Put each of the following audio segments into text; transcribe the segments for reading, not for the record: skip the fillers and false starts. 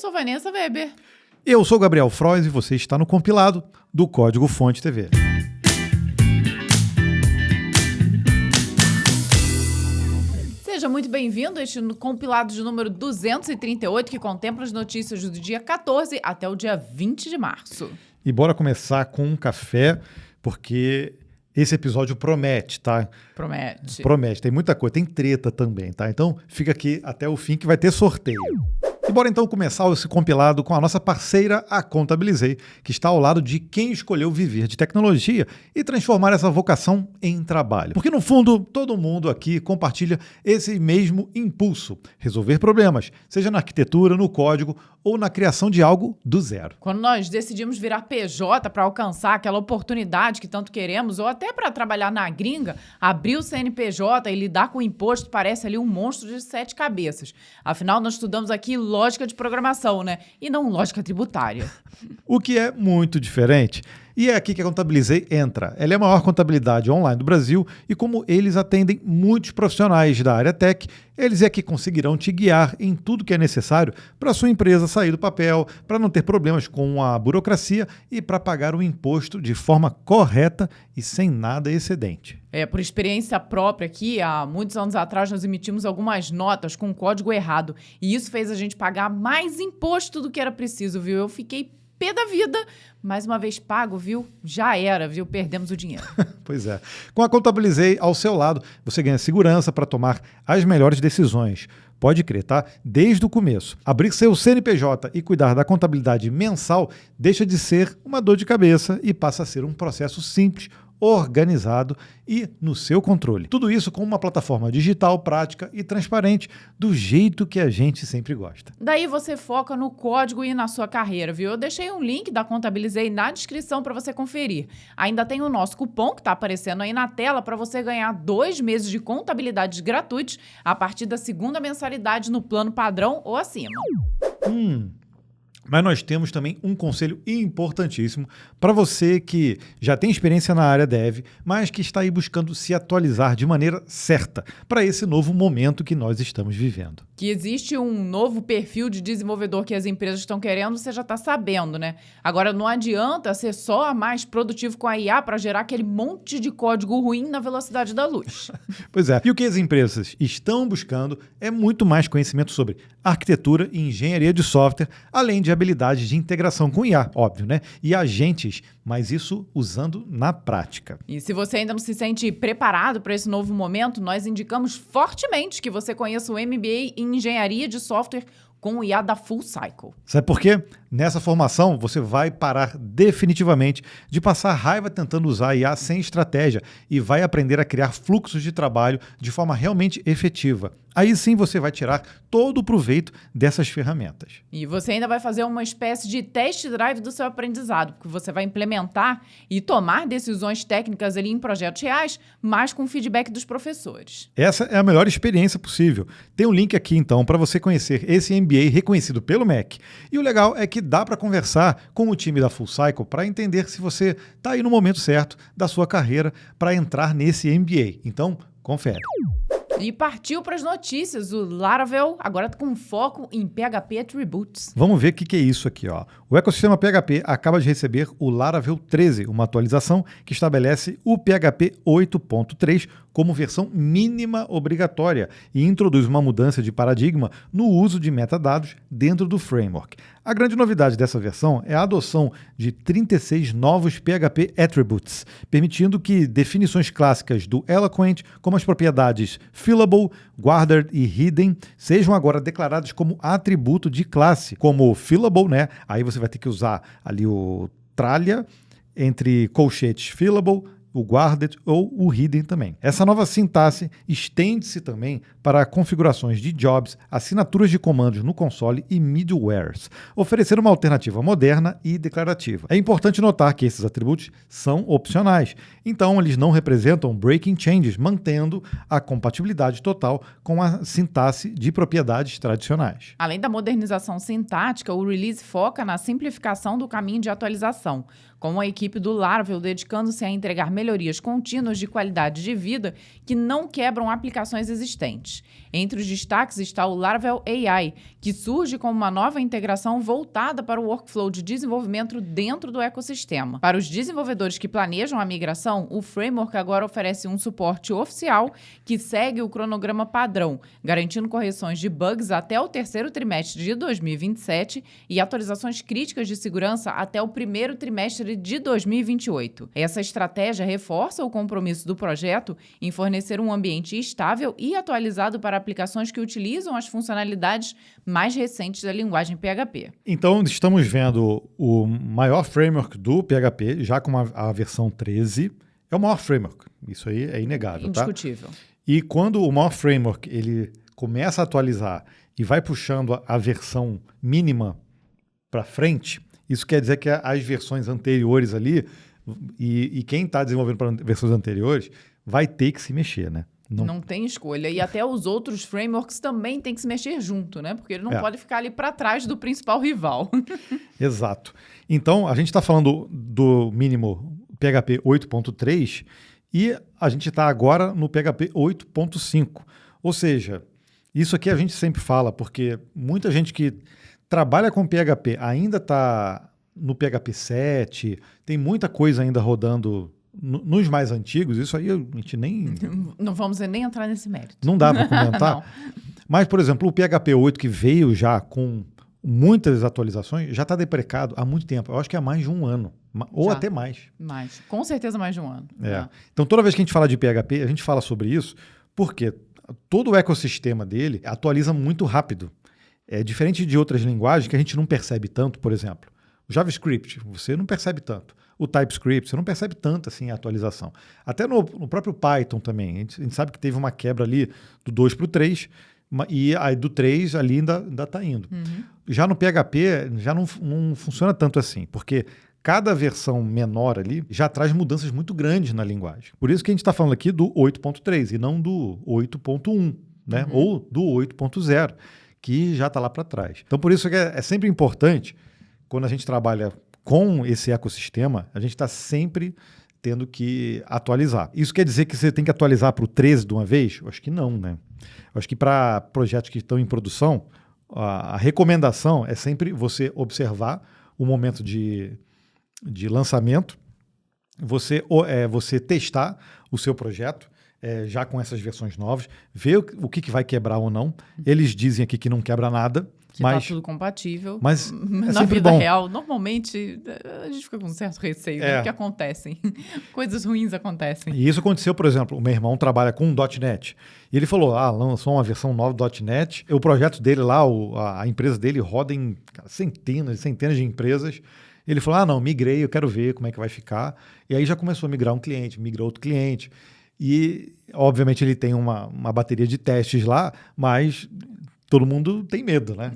sou Vanessa Weber. Eu sou Gabriel Frois e você está no compilado do Código Fonte TV. Seja muito bem-vindo a este compilado de número 238, que contempla as notícias do dia 14 até o dia 20 de março. E bora começar com um café, porque esse episódio promete, tá? Promete. Promete, tem muita coisa, tem treta também, tá? Então fica aqui até o fim que vai ter sorteio. E bora então começar esse compilado com a nossa parceira, a Contabilizei, que está ao lado de quem escolheu viver de tecnologia e transformar essa vocação em trabalho. Porque no fundo, todo mundo aqui compartilha esse mesmo impulso, resolver problemas, seja na arquitetura, no código ou na criação de algo do zero. Quando nós decidimos virar PJ para alcançar aquela oportunidade que tanto queremos, ou até para trabalhar na gringa, abrir o CNPJ e lidar com o imposto parece ali um monstro de 7 cabeças. Afinal, nós estudamos aqui lógica de programação, né? E não lógica tributária. O que é muito diferente. E é aqui que a Contabilizei entra. Ela é a maior contabilidade online do Brasil e como eles atendem muitos profissionais da área tech, eles é que conseguirão te guiar em tudo que é necessário para a sua empresa sair do papel, para não ter problemas com a burocracia e para pagar o imposto de forma correta e sem nada excedente. Por experiência própria aqui, há muitos anos atrás nós emitimos algumas notas com código errado e isso fez a gente pagar mais imposto do que era preciso, viu? Eu fiquei pé da vida, mais uma vez pago, viu? Já era, viu? Perdemos o dinheiro. Pois é. Com a Contabilizei ao seu lado, você ganha segurança para tomar as melhores decisões. Pode crer, tá? Desde o começo. Abrir seu CNPJ e cuidar da contabilidade mensal deixa de ser uma dor de cabeça e passa a ser um processo simples, organizado e no seu controle. Tudo isso com uma plataforma digital, prática e transparente, do jeito que a gente sempre gosta. Daí você foca no código e na sua carreira, viu? Eu deixei um link da Contabilizei na descrição para você conferir. Ainda tem o nosso cupom que está aparecendo aí na tela para você ganhar 2 meses de contabilidade gratuitos a partir da 2ª mensalidade no plano padrão ou acima. Mas nós temos também um conselho importantíssimo para você que já tem experiência na área dev, mas que está aí buscando se atualizar de maneira certa para esse novo momento que nós estamos vivendo. Que existe um novo perfil de desenvolvedor que as empresas estão querendo, você já está sabendo, né? Agora, não adianta ser só mais produtivo com a IA para gerar aquele monte de código ruim na velocidade da luz. Pois é. E o que as empresas estão buscando é muito mais conhecimento sobre arquitetura e engenharia de software, além de habilidades de integração com IA, óbvio, né? E agentes, mas isso usando na prática. E se você ainda não se sente preparado para esse novo momento, nós indicamos fortemente que você conheça o MBA em Engenharia de Software com o IA da Full Cycle. Sabe por quê? Nessa formação, você vai parar definitivamente de passar raiva tentando usar a IA sem estratégia e vai aprender a criar fluxos de trabalho de forma realmente efetiva. Aí sim você vai tirar todo o proveito dessas ferramentas. E você ainda vai fazer uma espécie de test drive do seu aprendizado, porque você vai implementar e tomar decisões técnicas ali em projetos reais, mas com feedback dos professores. Essa é a melhor experiência possível. Tem um link aqui então para você conhecer esse MBA reconhecido pelo MEC. E o legal é que dá para conversar com o time da Full Cycle para entender se você está aí no momento certo da sua carreira para entrar nesse MBA. Então, confere. E partiu para as notícias. O Laravel agora com foco em PHP Attributes. Vamos ver o que é isso aqui, ó. O ecossistema PHP acaba de receber o Laravel 13, uma atualização que estabelece o PHP 8.3 como versão mínima obrigatória e introduz uma mudança de paradigma no uso de metadados dentro do framework. A grande novidade dessa versão é a adoção de 36 novos PHP Attributes, permitindo que definições clássicas do Eloquent, como as propriedades Fillable, Guarded e Hidden, sejam agora declaradas como atributo de classe, como Fillable, né? Aí você vai ter que usar ali o tralha entre colchetes Fillable, o Guarded ou o Hidden também. Essa nova sintaxe estende-se também para configurações de jobs, assinaturas de comandos no console e middlewares, oferecendo uma alternativa moderna e declarativa. É importante notar que esses atributos são opcionais, então eles não representam breaking changes, mantendo a compatibilidade total com a sintaxe de propriedades tradicionais. Além da modernização sintática, o release foca na simplificação do caminho de atualização. com a equipe do Laravel dedicando-se a entregar melhorias contínuas de qualidade de vida que não quebram aplicações existentes. Entre os destaques está o Laravel AI, que surge como uma nova integração voltada para o workflow de desenvolvimento dentro do ecossistema. Para os desenvolvedores que planejam a migração, o framework agora oferece um suporte oficial que segue o cronograma padrão, garantindo correções de bugs até o terceiro trimestre de 2027 e atualizações críticas de segurança até o primeiro trimestre de 2028. Essa estratégia reforça o compromisso do projeto em fornecer um ambiente estável e atualizado para aplicações que utilizam as funcionalidades mais recentes da linguagem PHP. Então, estamos vendo o maior framework do PHP, já com a versão 13. É o maior framework. Isso aí é inegável, Indiscutível. Tá? E quando o maior framework ele começa a atualizar e vai puxando a versão mínima para frente, isso quer dizer que as versões anteriores ali, e quem está desenvolvendo para versões anteriores, vai ter que se mexer, né? Não tem escolha. E até os outros frameworks também têm que se mexer junto, né? Porque ele não pode ficar ali para trás do principal rival. Exato. Então, a gente está falando do mínimo PHP 8.3 e a gente está agora no PHP 8.5. Ou seja, isso aqui a gente sempre fala, porque muita gente que trabalha com PHP ainda está no PHP 7, tem muita coisa ainda rodando nos mais antigos, isso aí a gente nem... Não vamos nem entrar nesse mérito. Não dá para comentar. Mas, por exemplo, o PHP 8 que veio já com muitas atualizações, já está deprecado há muito tempo. Eu acho que há mais de um ano, ou até mais. Mais. Com certeza mais de um ano. Então, toda vez que a gente fala de PHP, a gente fala sobre isso, porque todo o ecossistema dele atualiza muito rápido. É diferente de outras linguagens que a gente não percebe tanto, por exemplo. O JavaScript, você não percebe tanto. O TypeScript, você não percebe tanto assim a atualização. Até no próprio Python também. A gente sabe que teve uma quebra ali do 2 para o 3, e aí do 3 ali ainda está indo. Já no PHP, já não funciona tanto assim, porque cada versão menor ali já traz mudanças muito grandes na linguagem. Por isso que a gente está falando aqui do 8.3 e não do 8.1, né? Ou do 8.0, que já está lá para trás. Então, por isso que é sempre importante, quando a gente trabalha com esse ecossistema, a gente está sempre tendo que atualizar. Isso quer dizer que você tem que atualizar para o 13 de uma vez? Eu acho que não, né? Eu acho que para projetos que estão em produção, a recomendação é sempre você observar o momento de lançamento, você testar o seu projeto, já com essas versões novas, ver o que vai quebrar ou não. Eles dizem aqui que não quebra nada, que está tudo compatível. Mas na vida real, normalmente, a gente fica com um certo receio, né? Porque acontecem. Coisas ruins acontecem. E isso aconteceu, por exemplo, o meu irmão trabalha com .NET. E ele falou, lançou uma versão nova do .NET. O projeto dele lá, a empresa dele roda em centenas e centenas de empresas. Ele falou, não, migrei, eu quero ver como é que vai ficar. E aí já começou a migrar um cliente, migrou outro cliente. E, obviamente, ele tem uma bateria de testes lá, mas todo mundo tem medo, né?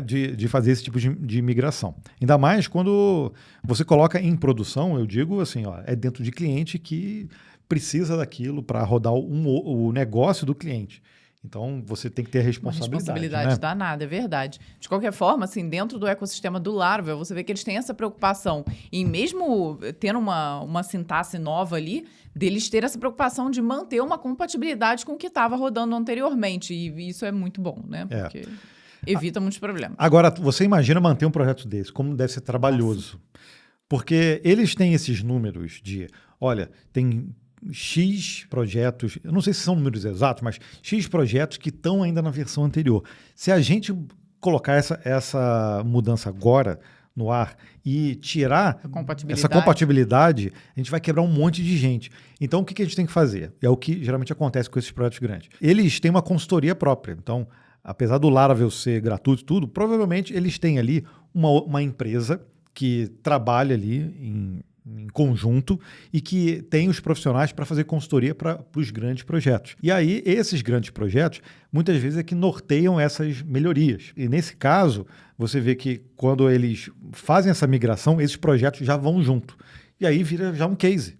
de fazer esse tipo de migração. Ainda mais quando você coloca em produção, eu digo assim, é dentro de cliente que precisa daquilo para rodar o negócio do cliente. Então, você tem que ter a responsabilidade. Uma responsabilidade danada, é verdade. De qualquer forma, assim, dentro do ecossistema do Laravel, você vê que eles têm essa preocupação em, mesmo tendo uma sintaxe nova ali, deles ter essa preocupação de manter uma compatibilidade com o que estava rodando anteriormente. E isso é muito bom, né? Porque evita muitos problemas. Agora, você imagina manter um projeto desse, como deve ser trabalhoso. Porque eles têm esses números de, olha, tem X projetos, eu não sei se são números exatos, mas X projetos que estão ainda na versão anterior. Se a gente colocar essa mudança agora no ar e tirar essa compatibilidade, a gente vai quebrar um monte de gente. Então, o que a gente tem que fazer? É o que geralmente acontece com esses projetos grandes. Eles têm uma consultoria própria. Então, apesar do Laravel ser gratuito e tudo, provavelmente eles têm ali uma empresa que trabalha ali em conjunto e que tem os profissionais para fazer consultoria para os grandes projetos. E aí, esses grandes projetos, muitas vezes é que norteiam essas melhorias. E nesse caso, você vê que quando eles fazem essa migração, esses projetos já vão junto. E aí vira já um case.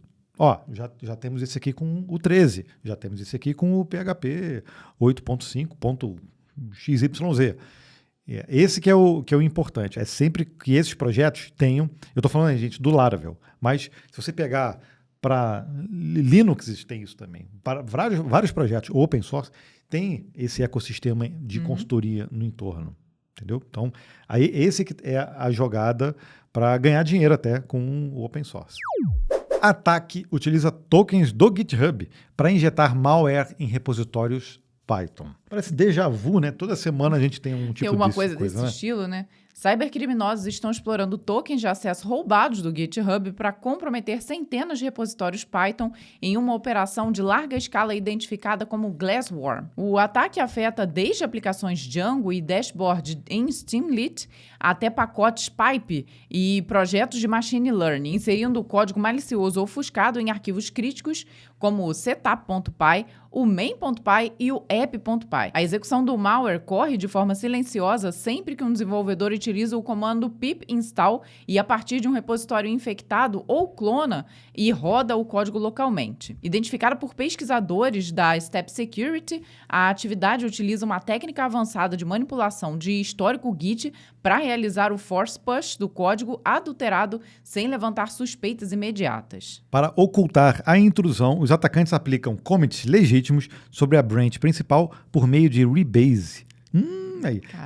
Já temos esse aqui com o 13, já temos esse aqui com o PHP 8.5.xyz. Esse que é o importante. É sempre que esses projetos tenham... Eu estou falando, gente, do Laravel. Mas se você pegar para Linux, tem isso também. Para vários projetos open source, tem esse ecossistema de consultoria no entorno. Entendeu? Então, aí esse que é a jogada para ganhar dinheiro até com o open source. Ataque utiliza tokens do GitHub para injetar malware em repositórios Python. Parece déjà vu, né? Toda semana a gente tem um tipo tem uma coisa desse né? estilo, né? Cybercriminosos estão explorando tokens de acesso roubados do GitHub para comprometer centenas de repositórios Python em uma operação de larga escala identificada como Glassworm. O ataque afeta desde aplicações Django e dashboard em Streamlit até pacotes Pipe e projetos de machine learning, inserindo código malicioso ofuscado em arquivos críticos como o setup.py, o main.py e o app.py. A execução do malware corre de forma silenciosa sempre que um desenvolvedor utiliza o comando pip install e a partir de um repositório infectado ou clona e roda o código localmente. Identificada por pesquisadores da Step Security, a atividade utiliza uma técnica avançada de manipulação de histórico Git para realizar o force push do código adulterado sem levantar suspeitas imediatas. Para ocultar a intrusão, os atacantes aplicam commits legítimos sobre a branch principal por meio de rebase.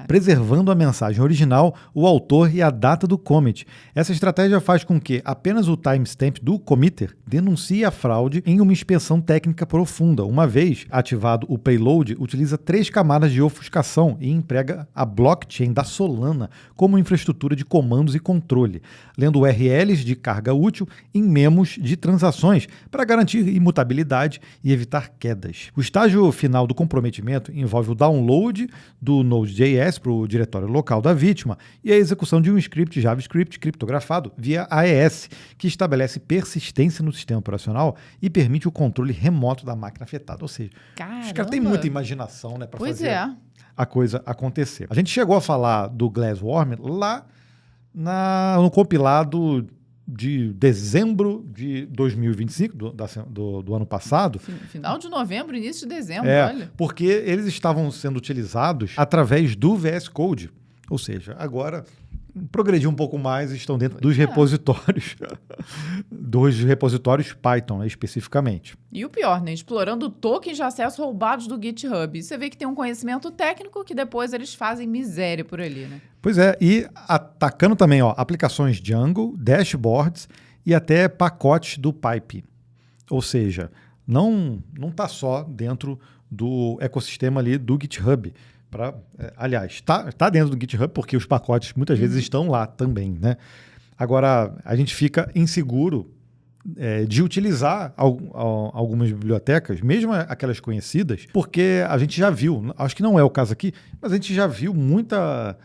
Preservando a mensagem original, o autor e a data do commit. Essa estratégia faz com que apenas o timestamp do committer denuncie a fraude em uma inspeção técnica profunda. Uma vez ativado o payload, utiliza 3 camadas de ofuscação e emprega a blockchain da Solana como infraestrutura de comandos e controle, lendo URLs de carga útil em memos de transações para garantir imutabilidade e evitar quedas. O estágio final do comprometimento envolve o download do Node.js para o diretório local da vítima e a execução de um script JavaScript criptografado via AES, que estabelece persistência no sistema operacional e permite o controle remoto da máquina afetada. Ou seja, os caras têm muita imaginação, né, para fazer a coisa acontecer. A gente chegou a falar do Glassworm lá no compilado de dezembro de 2025, do ano passado. Final de novembro, início de dezembro, olha. Porque eles estavam sendo utilizados através do VS Code. Ou seja, agora progrediu um pouco mais e estão dentro dos repositórios, dos repositórios Python, especificamente. E o pior, né? Explorando tokens de acesso roubados do GitHub. E você vê que tem um conhecimento técnico que depois eles fazem miséria por ali, né? Pois é, e atacando também aplicações Django, dashboards e até pacotes do Pipe. Ou seja, não está só dentro do ecossistema ali do GitHub. Aliás, está dentro do GitHub porque os pacotes muitas vezes estão lá também, né? Agora, a gente fica inseguro de utilizar algumas bibliotecas, mesmo aquelas conhecidas, porque a gente já viu, acho que não é o caso aqui, mas a gente já viu muita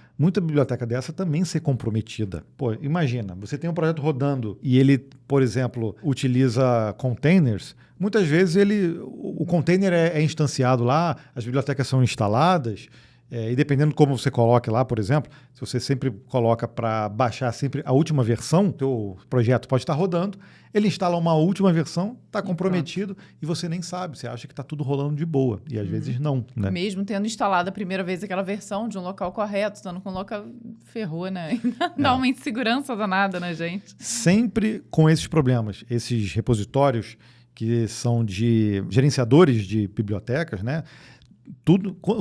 biblioteca dessa também ser comprometida. Pô, imagina, você tem um projeto rodando e ele, por exemplo, utiliza containers. Muitas vezes o container é instanciado lá, as bibliotecas são instaladas, e dependendo de como você coloca lá, por exemplo, se você sempre coloca para baixar sempre a última versão, o teu projeto pode estar rodando, ele instala uma última versão, está comprometido e você nem sabe, você acha que está tudo rolando de boa, e às vezes não, né? Mesmo tendo instalado a primeira vez aquela versão de um local correto, estando com o local, ferrou, né? Dá uma insegurança danada na gente. Sempre com esses problemas, esses repositórios que são de gerenciadores de bibliotecas, né?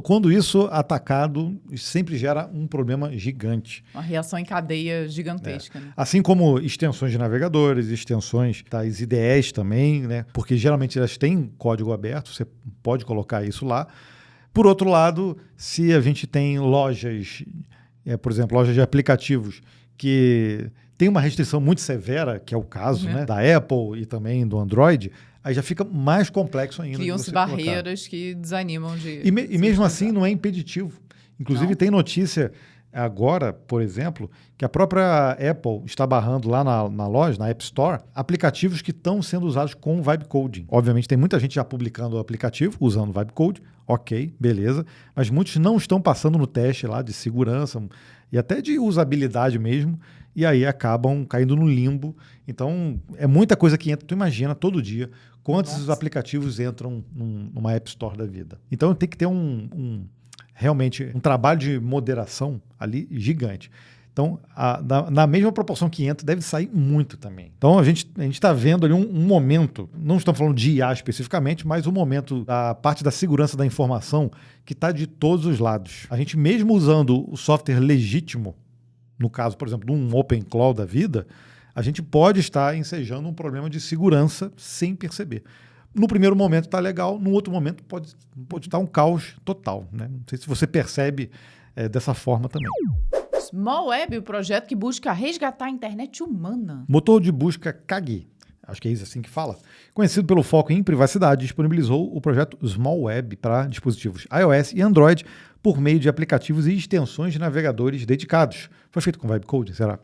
Quando isso atacado, sempre gera um problema gigante. Uma reação em cadeia gigantesca. Né? Assim como extensões de navegadores, extensões das IDEs também, né? Porque geralmente elas têm código aberto, você pode colocar isso lá. Por outro lado, se a gente tem lojas, por exemplo, lojas de aplicativos que tem uma restrição muito severa, que é o caso né, da Apple e também do Android, aí já fica mais complexo ainda. Criam-se barreiras que desanimam de... E mesmo assim não é impeditivo. Inclusive tem notícia agora, por exemplo, que a própria Apple está barrando lá na loja, na App Store, aplicativos que estão sendo usados com Vibe Coding. Obviamente tem muita gente já publicando o aplicativo usando Vibe Coding, ok, beleza, mas muitos não estão passando no teste lá de segurança e até de usabilidade mesmo, e aí acabam caindo no limbo. Então, é muita coisa que entra. Tu imagina, todo dia, quantos aplicativos entram numa App Store da vida. Então, tem que ter um realmente um trabalho de moderação ali gigante. Então, na mesma proporção que entra, deve sair muito também. Então, a gente está vendo ali um momento, não estamos falando de IA especificamente, mas um momento da parte da segurança da informação que está de todos os lados. A gente, mesmo usando o software legítimo, no caso, por exemplo, de um OpenClaw da vida, a gente pode estar ensejando um problema de segurança sem perceber. No primeiro momento está legal, no outro momento pode estar um caos total, né? Não sei se você percebe dessa forma também. SmallWeb, o projeto que busca resgatar a internet humana. Motor de busca Kagi, acho que é isso assim que fala, conhecido pelo foco em privacidade, disponibilizou o projeto SmallWeb para dispositivos iOS e Android por meio de aplicativos e extensões de navegadores dedicados. Foi feito com Vibecode, será?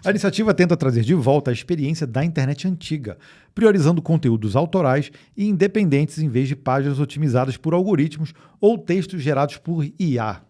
A iniciativa tenta trazer de volta a experiência da internet antiga, priorizando conteúdos autorais e independentes em vez de páginas otimizadas por algoritmos ou textos gerados por IA.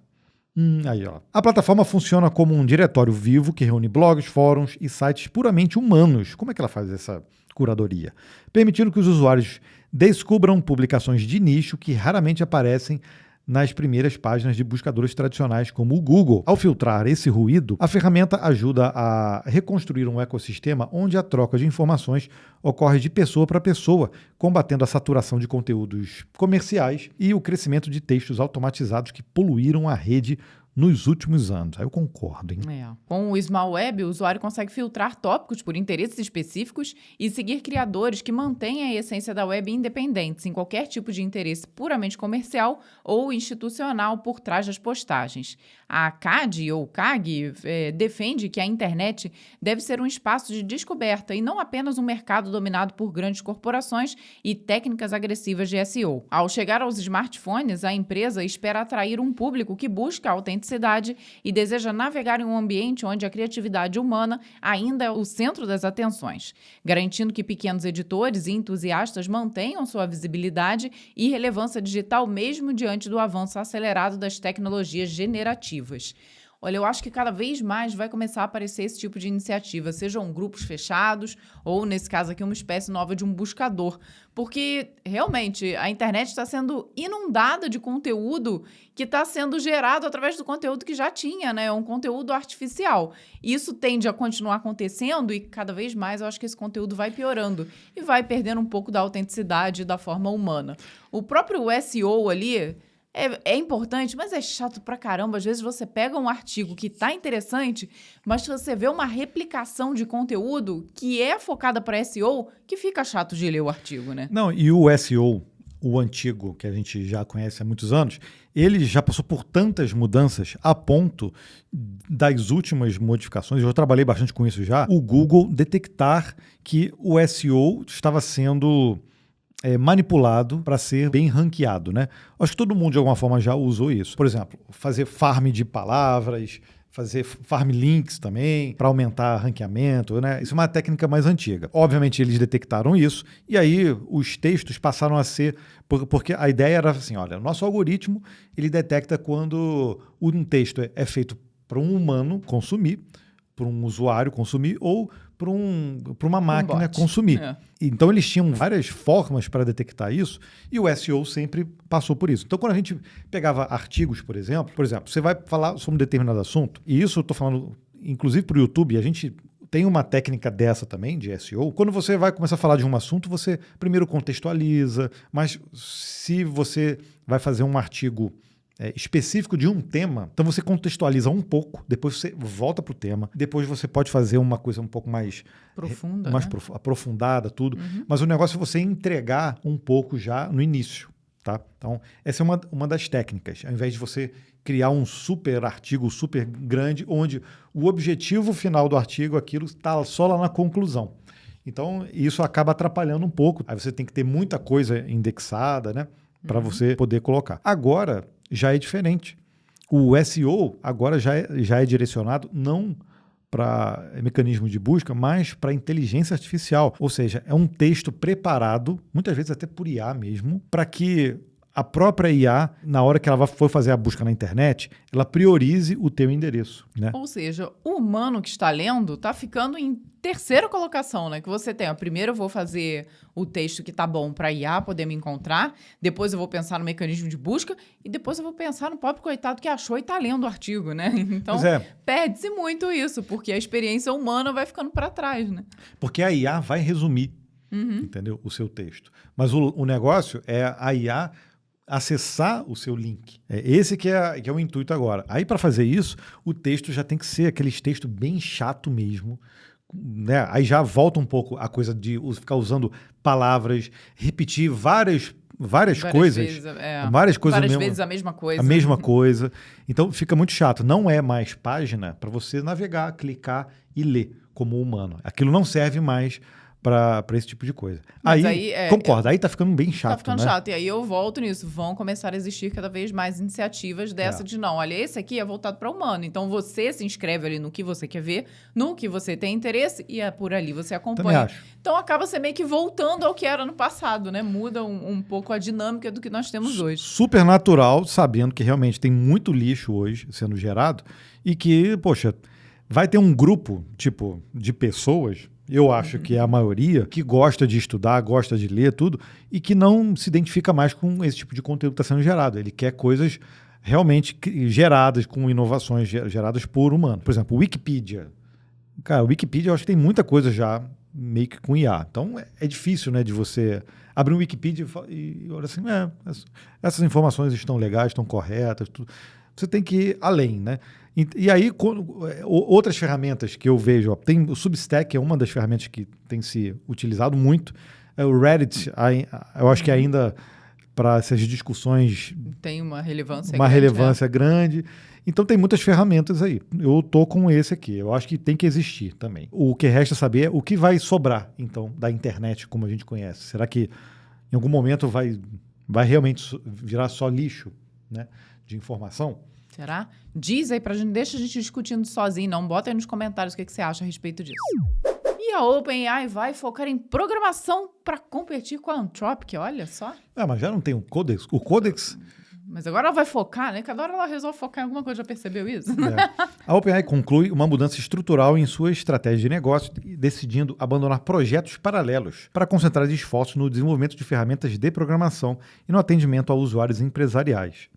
Aí, ó. A plataforma funciona como um diretório vivo que reúne blogs, fóruns e sites puramente humanos. Como é que ela faz essa curadoria? Permitindo que os usuários descubram publicações de nicho que raramente aparecem nas primeiras páginas de buscadores tradicionais como o Google. Ao filtrar esse ruído, a ferramenta ajuda a reconstruir um ecossistema onde a troca de informações ocorre de pessoa para pessoa, combatendo a saturação de conteúdos comerciais e o crescimento de textos automatizados que poluíram a rede nos últimos anos. Aí eu concordo, hein? Com o SmallWeb, o usuário consegue filtrar tópicos por interesses específicos e seguir criadores que mantêm a essência da web independente, sem qualquer tipo de interesse puramente comercial ou institucional por trás das postagens. A CAD, ou CAG, defende que a internet deve ser um espaço de descoberta e não apenas um mercado dominado por grandes corporações e técnicas agressivas de SEO. Ao chegar aos smartphones, a empresa espera atrair um público que busca autenticidade e deseja navegar em um ambiente onde a criatividade humana ainda é o centro das atenções, garantindo que pequenos editores e entusiastas mantenham sua visibilidade e relevância digital mesmo diante do avanço acelerado das tecnologias generativas. Olha, eu acho que cada vez mais vai começar a aparecer esse tipo de iniciativa, sejam grupos fechados ou, nesse caso aqui, uma espécie nova de um buscador. Porque, realmente, a internet está sendo inundada de conteúdo que está sendo gerado através do conteúdo que já tinha, né? Um conteúdo artificial. Isso tende a continuar acontecendo e, cada vez mais, eu acho que esse conteúdo vai piorando e vai perdendo um pouco da autenticidade da forma humana. O próprio SEO ali é importante, mas é chato pra caramba. Às vezes você pega um artigo que tá interessante, mas você vê uma replicação de conteúdo que é focada para SEO, que fica chato de ler o artigo, né? Não, e o SEO, o antigo, que a gente já conhece há muitos anos, ele já passou por tantas mudanças a ponto das últimas modificações, eu trabalhei bastante com isso já, o Google detectar que o SEO estava sendo manipulado para ser bem ranqueado, né? Acho que todo mundo de alguma forma já usou isso. Por exemplo, fazer farm de palavras, fazer farm links também, para aumentar ranqueamento, né? Isso é uma técnica mais antiga. Obviamente eles detectaram isso e aí os textos passaram a ser... Porque a ideia era assim, olha, o nosso algoritmo ele detecta quando um texto é feito para um humano consumir, para um usuário consumir ou para uma máquina consumir. Então eles tinham várias formas para detectar isso e o SEO sempre passou por isso. Então quando a gente pegava artigos, por exemplo, você vai falar sobre um determinado assunto, e isso eu estou falando inclusive para o YouTube, a gente tem uma técnica dessa também, de SEO. Quando você vai começar a falar de um assunto, você primeiro contextualiza, mas se você vai fazer um artigo específico de um tema, então você contextualiza um pouco, depois você volta para o tema, depois você pode fazer uma coisa um pouco mais profunda, mais aprofundada, tudo, mas o negócio é você entregar um pouco já no início, tá? Então, essa é uma das técnicas, ao invés de você criar um super artigo super grande, onde o objetivo final do artigo, aquilo está só lá na conclusão. Então, isso acaba atrapalhando um pouco. Aí você tem que ter muita coisa indexada, né? Para você poder colocar. Agora, já é diferente. O SEO agora já é direcionado não para mecanismo de busca, mas para inteligência artificial. Ou seja, é um texto preparado, muitas vezes até por IA mesmo, para que a própria IA, na hora que ela for fazer a busca na internet, ela priorize o teu endereço, né? Ou seja, o humano que está lendo está ficando em terceira colocação, né? Que você tem. Primeiro eu vou fazer o texto que tá bom para a IA poder me encontrar, depois eu vou pensar no mecanismo de busca e depois eu vou pensar no pobre coitado que achou e tá lendo o artigo, né? Então, perde-se muito isso, porque a experiência humana vai ficando para trás, né? Porque a IA vai resumir, entendeu? O seu texto. Mas o negócio é a IA acessar o seu link. Esse que é o intuito agora. Aí, para fazer isso, o texto já tem que ser aqueles textos bem chato mesmo, né? Aí já volta um pouco a coisa de ficar usando palavras, repetir várias coisas. Várias vezes a mesma coisa. A mesma coisa. Então, fica muito chato. Não é mais página para você navegar, clicar e ler como humano. Aquilo não serve mais para esse tipo de coisa. Aí concorda, aí tá ficando bem chato, tá ficando né? chato. E aí eu volto nisso. Vão começar a existir cada vez mais iniciativas dessa de não. Olha, esse aqui é voltado para humano. Então você se inscreve ali no que você quer ver, no que você tem interesse e por ali você acompanha. Acho. Então acaba você meio que voltando ao que era no passado, né? Muda um pouco a dinâmica do que nós temos hoje. Super natural, sabendo que realmente tem muito lixo hoje sendo gerado e que, poxa, vai ter um grupo, tipo, de pessoas, eu acho que é a maioria, que gosta de estudar, gosta de ler tudo, e que não se identifica mais com esse tipo de conteúdo que está sendo gerado. Ele quer coisas realmente geradas, com inovações geradas por humano. Por exemplo, o Wikipedia. Cara, o Wikipedia eu acho que tem muita coisa já meio que com IA. Então é difícil, né, de você abrir um Wikipedia e olha assim, essas informações estão legais, estão corretas, tudo. Você tem que ir além, né? E aí, outras ferramentas que eu vejo, tem o Substack, é uma das ferramentas que tem se utilizado muito. O Reddit, eu acho que ainda para essas discussões tem uma relevância grande. Então tem muitas ferramentas aí. Eu tô com esse aqui. Eu acho que tem que existir também. O que resta saber é o que vai sobrar, então, da internet como a gente conhece. Será que em algum momento vai realmente virar só lixo, né, de informação? Será? Diz aí pra gente, deixa a gente discutindo sozinho, não. Bota aí nos comentários o que você acha a respeito disso. E a OpenAI vai focar em programação para competir com a Anthropic, olha só. Mas já não tem o Codex? O Codex... Mas agora ela vai focar, né? Cada hora ela resolve focar em alguma coisa, já percebeu isso? A OpenAI conclui uma mudança estrutural em sua estratégia de negócio, decidindo abandonar projetos paralelos para concentrar esforços no desenvolvimento de ferramentas de programação e no atendimento a usuários empresariais.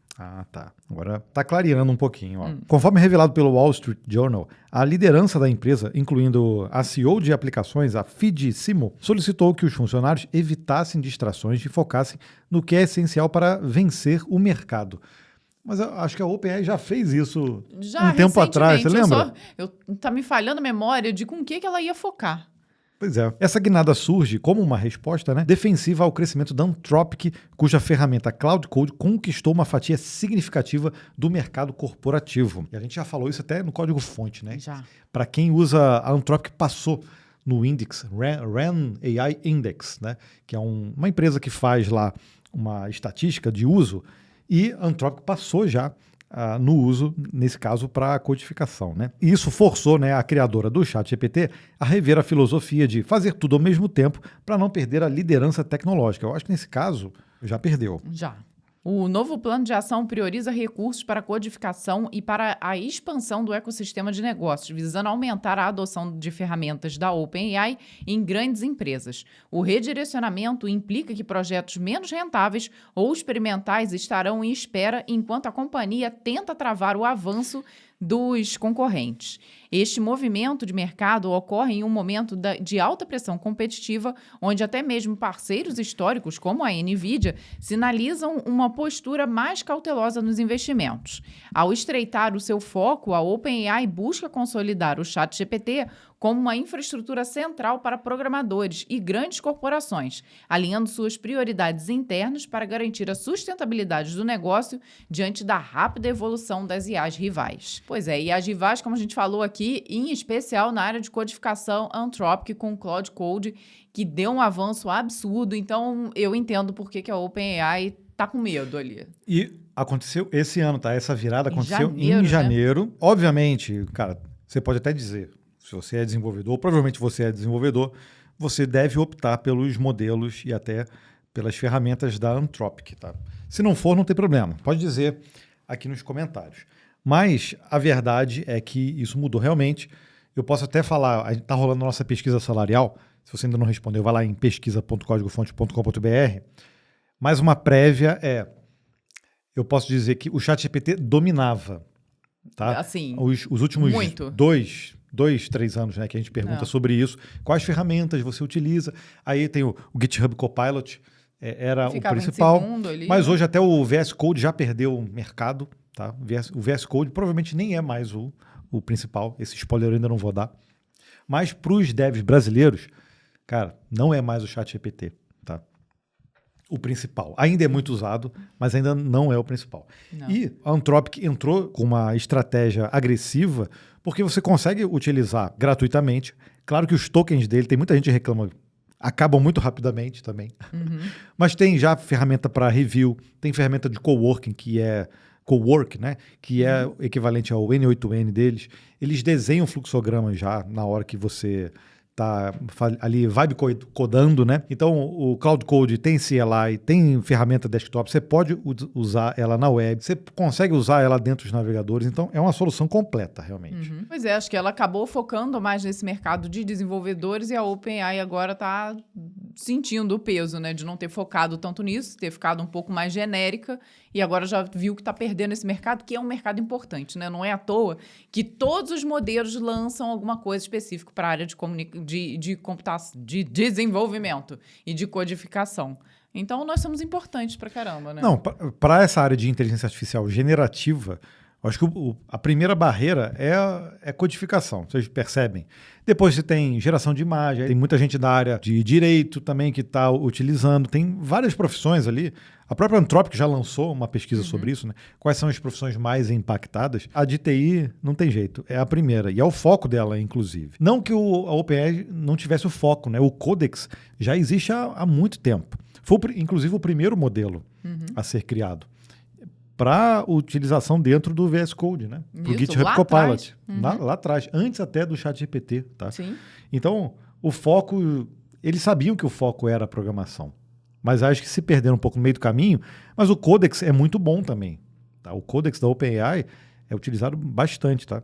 Tá. Agora tá clareando um pouquinho. Conforme revelado pelo Wall Street Journal, a liderança da empresa, incluindo a CEO de aplicações, a Fidji Simo, solicitou que os funcionários evitassem distrações e focassem no que é essencial para vencer o mercado. Mas eu acho que a OpenAI já fez isso um tempo atrás, você lembra? Tá me falhando a memória de com o que ela ia focar. Pois é. Essa guinada surge como uma resposta, né, defensiva ao crescimento da Anthropic, cuja ferramenta Cloud Code conquistou uma fatia significativa do mercado corporativo. E a gente já falou isso até no código-fonte, né? Já. Para quem usa, a Anthropic passou no Index, RAN AI Index, né, que é uma empresa que faz lá uma estatística de uso, e a Anthropic passou já no uso, nesse caso, para a codificação, né? E isso forçou, né, a criadora do ChatGPT a rever a filosofia de fazer tudo ao mesmo tempo para não perder a liderança tecnológica. Eu acho que nesse caso já perdeu. Já. O novo plano de ação prioriza recursos para a codificação e para a expansão do ecossistema de negócios, visando aumentar a adoção de ferramentas da OpenAI em grandes empresas. O redirecionamento implica que projetos menos rentáveis ou experimentais estarão em espera enquanto a companhia tenta travar o avanço dos concorrentes. Este movimento de mercado ocorre em um momento de alta pressão competitiva, onde até mesmo parceiros históricos, como a NVIDIA, sinalizam uma postura mais cautelosa nos investimentos. Ao estreitar o seu foco, a OpenAI busca consolidar o ChatGPT como uma infraestrutura central para programadores e grandes corporações, alinhando suas prioridades internas para garantir a sustentabilidade do negócio diante da rápida evolução das IAs rivais. Pois é, e as rivais, como a gente falou aqui, em especial na área de codificação, Anthropic com Cloud Code, que deu um avanço absurdo. Então, eu entendo por que a OpenAI tá com medo ali. E aconteceu esse ano, tá? Essa virada aconteceu em né? janeiro. Obviamente, cara, você pode até dizer, se você é desenvolvedor, provavelmente você é desenvolvedor, você deve optar pelos modelos e até pelas ferramentas da Anthropic, tá? Se não for, não tem problema. Pode dizer aqui nos comentários. Mas a verdade é que isso mudou realmente. Eu posso até falar, está rolando a nossa pesquisa salarial. Se você ainda não respondeu, vai lá em pesquisa.códigofonte.com.br. Mas uma prévia eu posso dizer que o ChatGPT dominava. Tá? Assim, os últimos muito. 3 anos, né, que a gente pergunta sobre isso. Quais ferramentas você utiliza? Aí tem o GitHub Copilot, era o principal. Ali, mas hoje até o VS Code já perdeu o mercado. Tá? O VS Code provavelmente nem é mais o principal. Esse spoiler eu ainda não vou dar. Mas para os devs brasileiros, cara, não é mais o ChatGPT. Tá? O principal. Ainda é muito usado, mas ainda não é o principal. Não. E a Anthropic entrou com uma estratégia agressiva, porque você consegue utilizar gratuitamente. Claro que os tokens dele, tem muita gente que reclama, acabam muito rapidamente também. Mas tem já ferramenta para review, tem ferramenta de coworking, que é Cowork, né? Que é equivalente ao N8N deles. Eles desenham fluxogramas já na hora que você tá ali vibe codando, né? Então o Cloud Code tem CLI, tem ferramenta desktop, você pode usar ela na web, você consegue usar ela dentro dos navegadores, então é uma solução completa, realmente. Pois é, acho que ela acabou focando mais nesse mercado de desenvolvedores e a OpenAI agora está sentindo o peso, né, de não ter focado tanto nisso, ter ficado um pouco mais genérica e agora já viu que está perdendo esse mercado, que é um mercado importante, né? Não é à toa que todos os modelos lançam alguma coisa específica para a área de computação, de desenvolvimento e de codificação. Então, nós somos importantes pra caramba, né? Não, para essa área de inteligência artificial generativa, eu acho que a primeira barreira é codificação, vocês percebem. Depois você tem geração de imagem, tem muita gente da área de direito também que está utilizando, tem várias profissões ali. A própria Anthropic já lançou uma pesquisa sobre isso, né? Quais são as profissões mais impactadas? A de TI não tem jeito, é a primeira, e é o foco dela, inclusive. Não que a OpenAI não tivesse o foco, né? O Codex já existe há muito tempo. Foi, inclusive, o primeiro modelo a ser criado para utilização dentro do VS Code, né? Para o GitHub Copilot. Lá atrás, antes até do ChatGPT, tá? Sim. Então, o foco... Eles sabiam que o foco era a programação. Mas acho que se perderam um pouco no meio do caminho. Mas o Codex é muito bom também. Tá? O Codex da OpenAI é utilizado bastante, tá?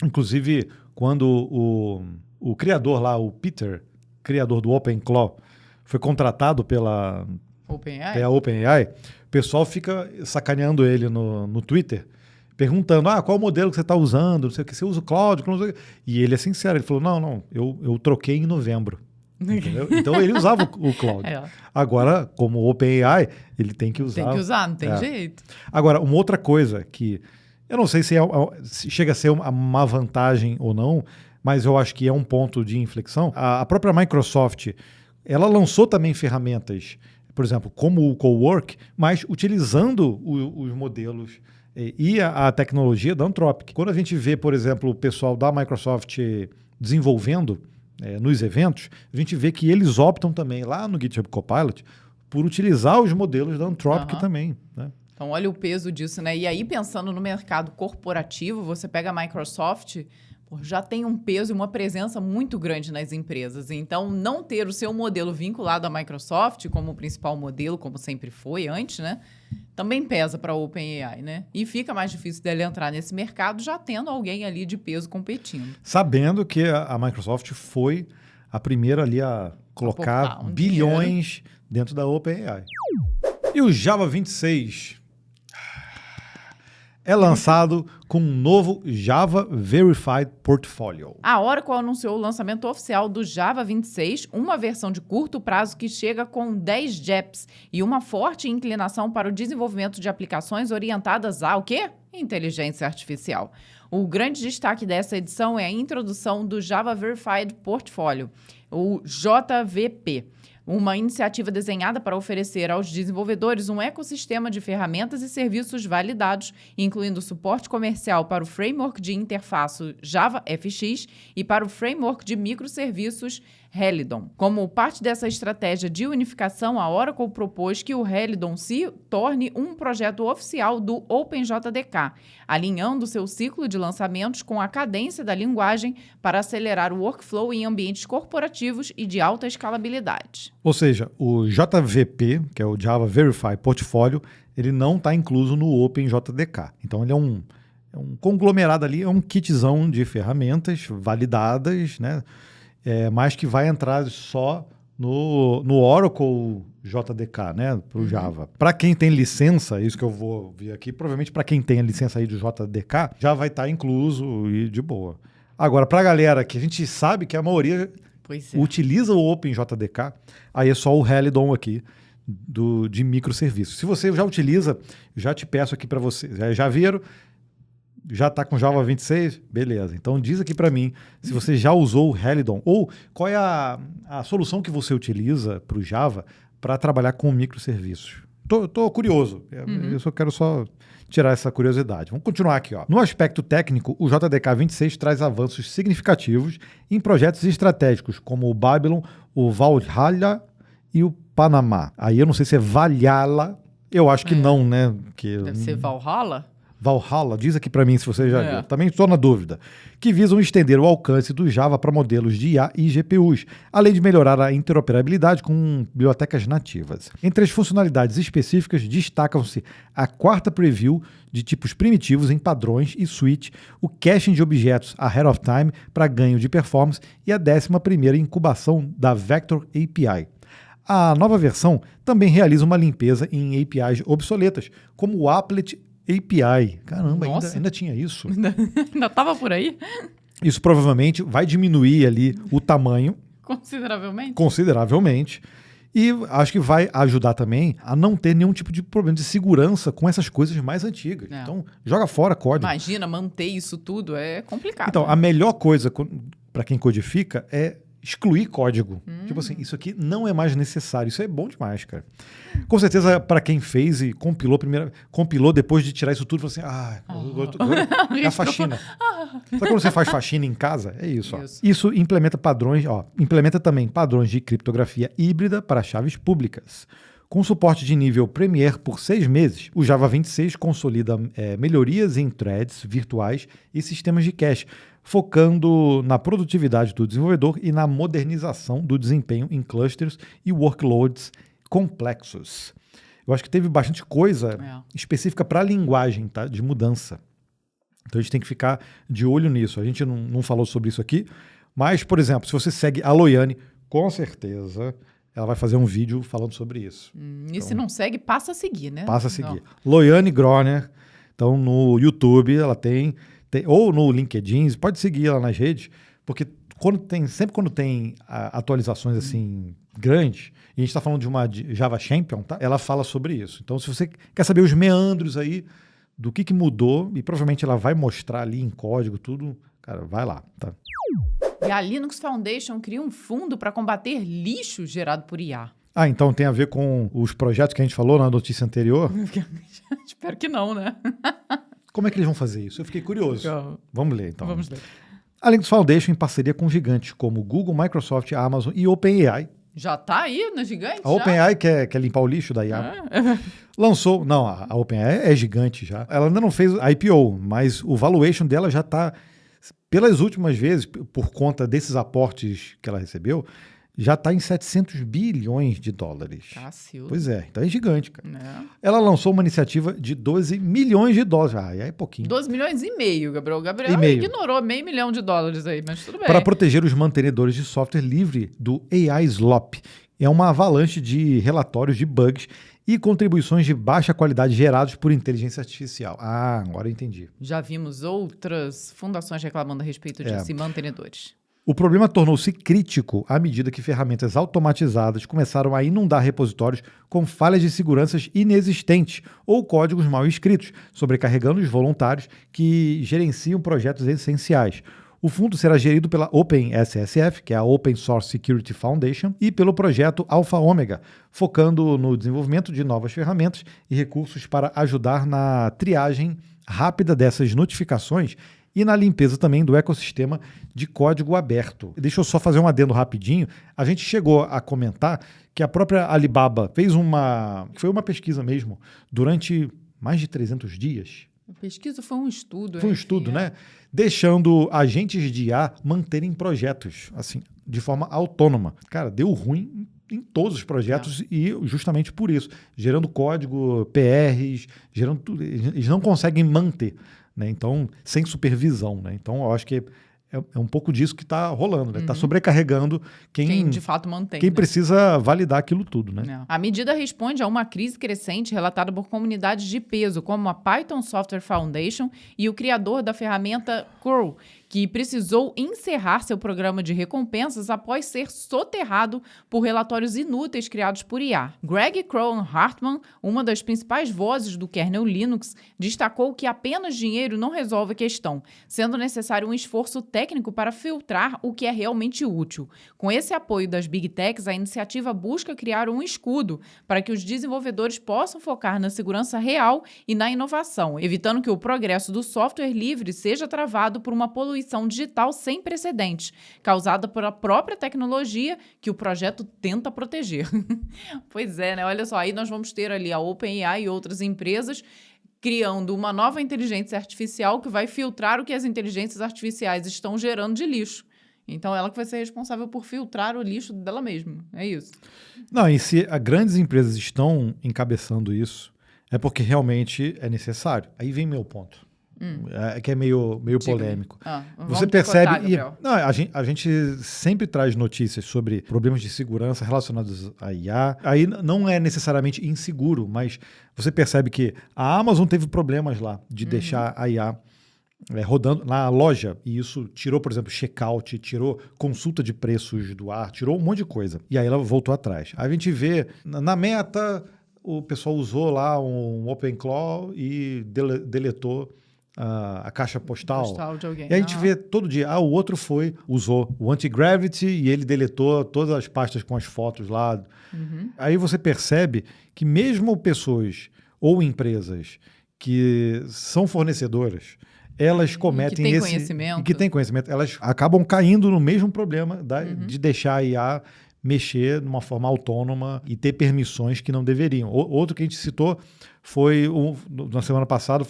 Inclusive, quando o criador lá, o Peter, criador do OpenClaw, foi contratado pela OpenAI, o pessoal fica sacaneando ele no Twitter, perguntando, qual modelo que você está usando, não sei o que, você usa o Cloud? E ele é sincero, ele falou, não, eu troquei em novembro. Entendeu? Então ele usava o Cloud. Agora, como OpenAI, ele tem que usar. Tem que usar, não tem jeito. Agora, uma outra coisa que eu não sei se chega a ser uma vantagem ou não, mas eu acho que é um ponto de inflexão. A própria Microsoft, ela lançou também ferramentas, por exemplo, como o Cowork, mas utilizando os modelos e a tecnologia da Anthropic. Quando a gente vê, por exemplo, o pessoal da Microsoft desenvolvendo nos eventos, a gente vê que eles optam também lá no GitHub Copilot por utilizar os modelos da Anthropic também, né? Então, olha o peso disso, né? E aí, pensando no mercado corporativo, você pega a Microsoft, já tem um peso e uma presença muito grande nas empresas. Então, não ter o seu modelo vinculado à Microsoft como o principal modelo, como sempre foi antes, né? Também pesa para a OpenAI, né? E fica mais difícil dele entrar nesse mercado já tendo alguém ali de peso competindo. Sabendo que a Microsoft foi a primeira ali a colocar bilhões dentro da OpenAI. E o Java 26 é lançado com um novo Java Verified Portfolio. A Oracle anunciou o lançamento oficial do Java 26, uma versão de curto prazo que chega com 10 JEPs e uma forte inclinação para o desenvolvimento de aplicações orientadas ao quê? Inteligência artificial. O grande destaque dessa edição é a introdução do Java Verified Portfolio, o JVP. Uma iniciativa desenhada para oferecer aos desenvolvedores um ecossistema de ferramentas e serviços validados, incluindo suporte comercial para o framework de interface JavaFX e para o framework de microserviços Helidon. Como parte dessa estratégia de unificação, a Oracle propôs que o Helidon se torne um projeto oficial do OpenJDK, alinhando seu ciclo de lançamentos com a cadência da linguagem para acelerar o workflow em ambientes corporativos e de alta escalabilidade. Ou seja, o JVP, que é o Java Verify Portfolio, ele não está incluso no OpenJDK. Então ele é um conglomerado ali, é um kitzão de ferramentas validadas, né? Mas que vai entrar só no Oracle JDK, né, para o Java. Para quem tem licença, isso que eu vou ver aqui, provavelmente para quem tem a licença aí do JDK, já vai estar incluso e de boa. Agora, para a galera que a gente sabe que a maioria utiliza o OpenJDK, aí é só o Helidon aqui de microserviços. Se você já utiliza, já te peço aqui para você, já viram? Já está com Java 26? Beleza. Então diz aqui para mim se você já usou o Helidon ou qual é a solução que você utiliza para o Java para trabalhar com microserviços. Tô curioso. Eu só quero tirar essa curiosidade. Vamos continuar aqui. Ó. No aspecto técnico, o JDK 26 traz avanços significativos em projetos estratégicos como o Babylon, o Valhalla e o Panamá. Aí eu não sei se é Valhalla. Eu acho que não, né? Deve ser Valhalla? Valhalla, diz aqui para mim se você já viu. Também estou na dúvida. Que visam estender o alcance do Java para modelos de IA e GPUs, além de melhorar a interoperabilidade com bibliotecas nativas. Entre as funcionalidades específicas, destacam-se a quarta preview de tipos primitivos em padrões e switch, o caching de objetos ahead of time para ganho de performance e a 11ª incubação da Vector API. A nova versão também realiza uma limpeza em APIs obsoletas, como o Applet API. Caramba, ainda tinha isso. Ainda estava por aí? Isso provavelmente vai diminuir ali o tamanho. Consideravelmente. E acho que vai ajudar também a não ter nenhum tipo de problema de segurança com essas coisas mais antigas. Então, joga fora código. Imagina, manter isso tudo é complicado. Então, a melhor coisa para quem codifica é excluir código. Tipo assim, isso aqui não é mais necessário. Isso é bom demais, cara. Com certeza, para quem fez e compilou depois de tirar isso tudo, falou assim, agora é a faxina. Sabe quando você faz faxina em casa? É isso. Isso implementa padrões, implementa também padrões de criptografia híbrida para chaves públicas. Com suporte de nível Premier por 6 meses, o Java 26 consolida melhorias em threads virtuais e sistemas de cache, focando na produtividade do desenvolvedor e na modernização do desempenho em clusters e workloads complexos. Eu acho que teve bastante coisa específica para a linguagem, tá? De mudança. Então a gente tem que ficar de olho nisso. A gente não falou sobre isso aqui, mas, por exemplo, se você segue a Loiane, com certeza ela vai fazer um vídeo falando sobre isso. E se não segue, passa a seguir, né? Passa a seguir. Loiane Groner, então no YouTube ela tem ou no LinkedIn, pode seguir ela nas redes, porque sempre quando tem atualizações assim grandes, e a gente está falando de uma Java Champion, tá? Ela fala sobre isso. Então, se você quer saber os meandros aí do que mudou, e provavelmente ela vai mostrar ali em código tudo, cara, vai lá, tá? E a Linux Foundation cria um fundo para combater lixo gerado por IA. Então tem a ver com os projetos que a gente falou na notícia anterior? Espero que não, né? Como é que eles vão fazer isso? Eu fiquei curioso. Vamos ler, então. Vamos ler. A Linux Foundation, em parceria com gigantes como Google, Microsoft, Amazon e OpenAI. Já tá aí no gigante? A OpenAI quer limpar o lixo da IA. Lançou... Não, a OpenAI é gigante já. Ela ainda não fez IPO, mas o valuation dela já está... Pelas últimas vezes, por conta desses aportes que ela recebeu, já está em 700 bilhões de dólares. Cacilda. Pois é, então é gigante, cara. Ela lançou uma iniciativa de 12 milhões de dólares. Aí é pouquinho. 12 milhões e meio, Gabriel. Gabriel ignorou $500 milhão aí, mas tudo bem. Para proteger os mantenedores de software livre do AI Slop. É uma avalanche de relatórios de bugs e contribuições de baixa qualidade gerados por inteligência artificial. Agora eu entendi. Já vimos outras fundações reclamando a respeito disso e mantenedores. O problema tornou-se crítico à medida que ferramentas automatizadas começaram a inundar repositórios com falhas de segurança inexistentes ou códigos mal escritos, sobrecarregando os voluntários que gerenciam projetos essenciais. O fundo será gerido pela OpenSSF, que é a Open Source Security Foundation, e pelo projeto Alpha Omega, focando no desenvolvimento de novas ferramentas e recursos para ajudar na triagem rápida dessas notificações e na limpeza também do ecossistema de código aberto. Deixa eu só fazer um adendo rapidinho. A gente chegou a comentar que a própria Alibaba fez foi uma pesquisa mesmo, durante mais de 300 dias. A pesquisa foi um estudo. Foi um estudo, né? Deixando agentes de IA manterem projetos, assim, de forma autônoma. Cara, deu ruim em todos os projetos e justamente por isso, gerando código, PRs, gerando tudo. Eles não conseguem manter, né? Então, sem supervisão, né? Então, eu acho que é um pouco disso que está rolando, né? Está sobrecarregando quem de fato mantém. Quem precisa validar aquilo tudo, né? A medida responde a uma crise crescente relatada por comunidades de peso, como a Python Software Foundation e o criador da ferramenta Crow, que precisou encerrar seu programa de recompensas após ser soterrado por relatórios inúteis criados por IA. Greg Krohn-Hartman, uma das principais vozes do kernel Linux, destacou que apenas dinheiro não resolve a questão, sendo necessário um esforço técnico para filtrar o que é realmente útil. Com esse apoio das Big Techs, a iniciativa busca criar um escudo para que os desenvolvedores possam focar na segurança real e na inovação, evitando que o progresso do software livre seja travado por uma poluição digital sem precedentes, causada pela própria tecnologia que o projeto tenta proteger. Pois é, né? Olha só, aí nós vamos ter ali a OpenAI e outras empresas criando uma nova inteligência artificial que vai filtrar o que as inteligências artificiais estão gerando de lixo. Então, ela que vai ser responsável por filtrar o lixo dela mesma. É isso. Não, e se grandes empresas estão encabeçando isso, é porque realmente é necessário. Aí vem meu ponto. Que é meio polêmico. Você percebe... A gente sempre traz notícias sobre problemas de segurança relacionados à IA. Aí não é necessariamente inseguro, mas você percebe que a Amazon teve problemas lá de deixar a IA rodando na loja, e isso tirou, por exemplo, checkout, tirou consulta de preços do ar, tirou um monte de coisa. E aí ela voltou atrás. Aí a gente vê, na Meta, o pessoal usou lá um OpenClaw e deletou a caixa postal de alguém. E a gente vê todo dia, o outro usou o anti-gravity e ele deletou todas as pastas com as fotos lá. Aí você percebe que mesmo pessoas ou empresas que são fornecedoras, elas cometem que têm conhecimento, elas acabam caindo no mesmo problema de deixar a IA mexer de uma forma autônoma e ter permissões que não deveriam. Outro que a gente citou foi, na semana passada,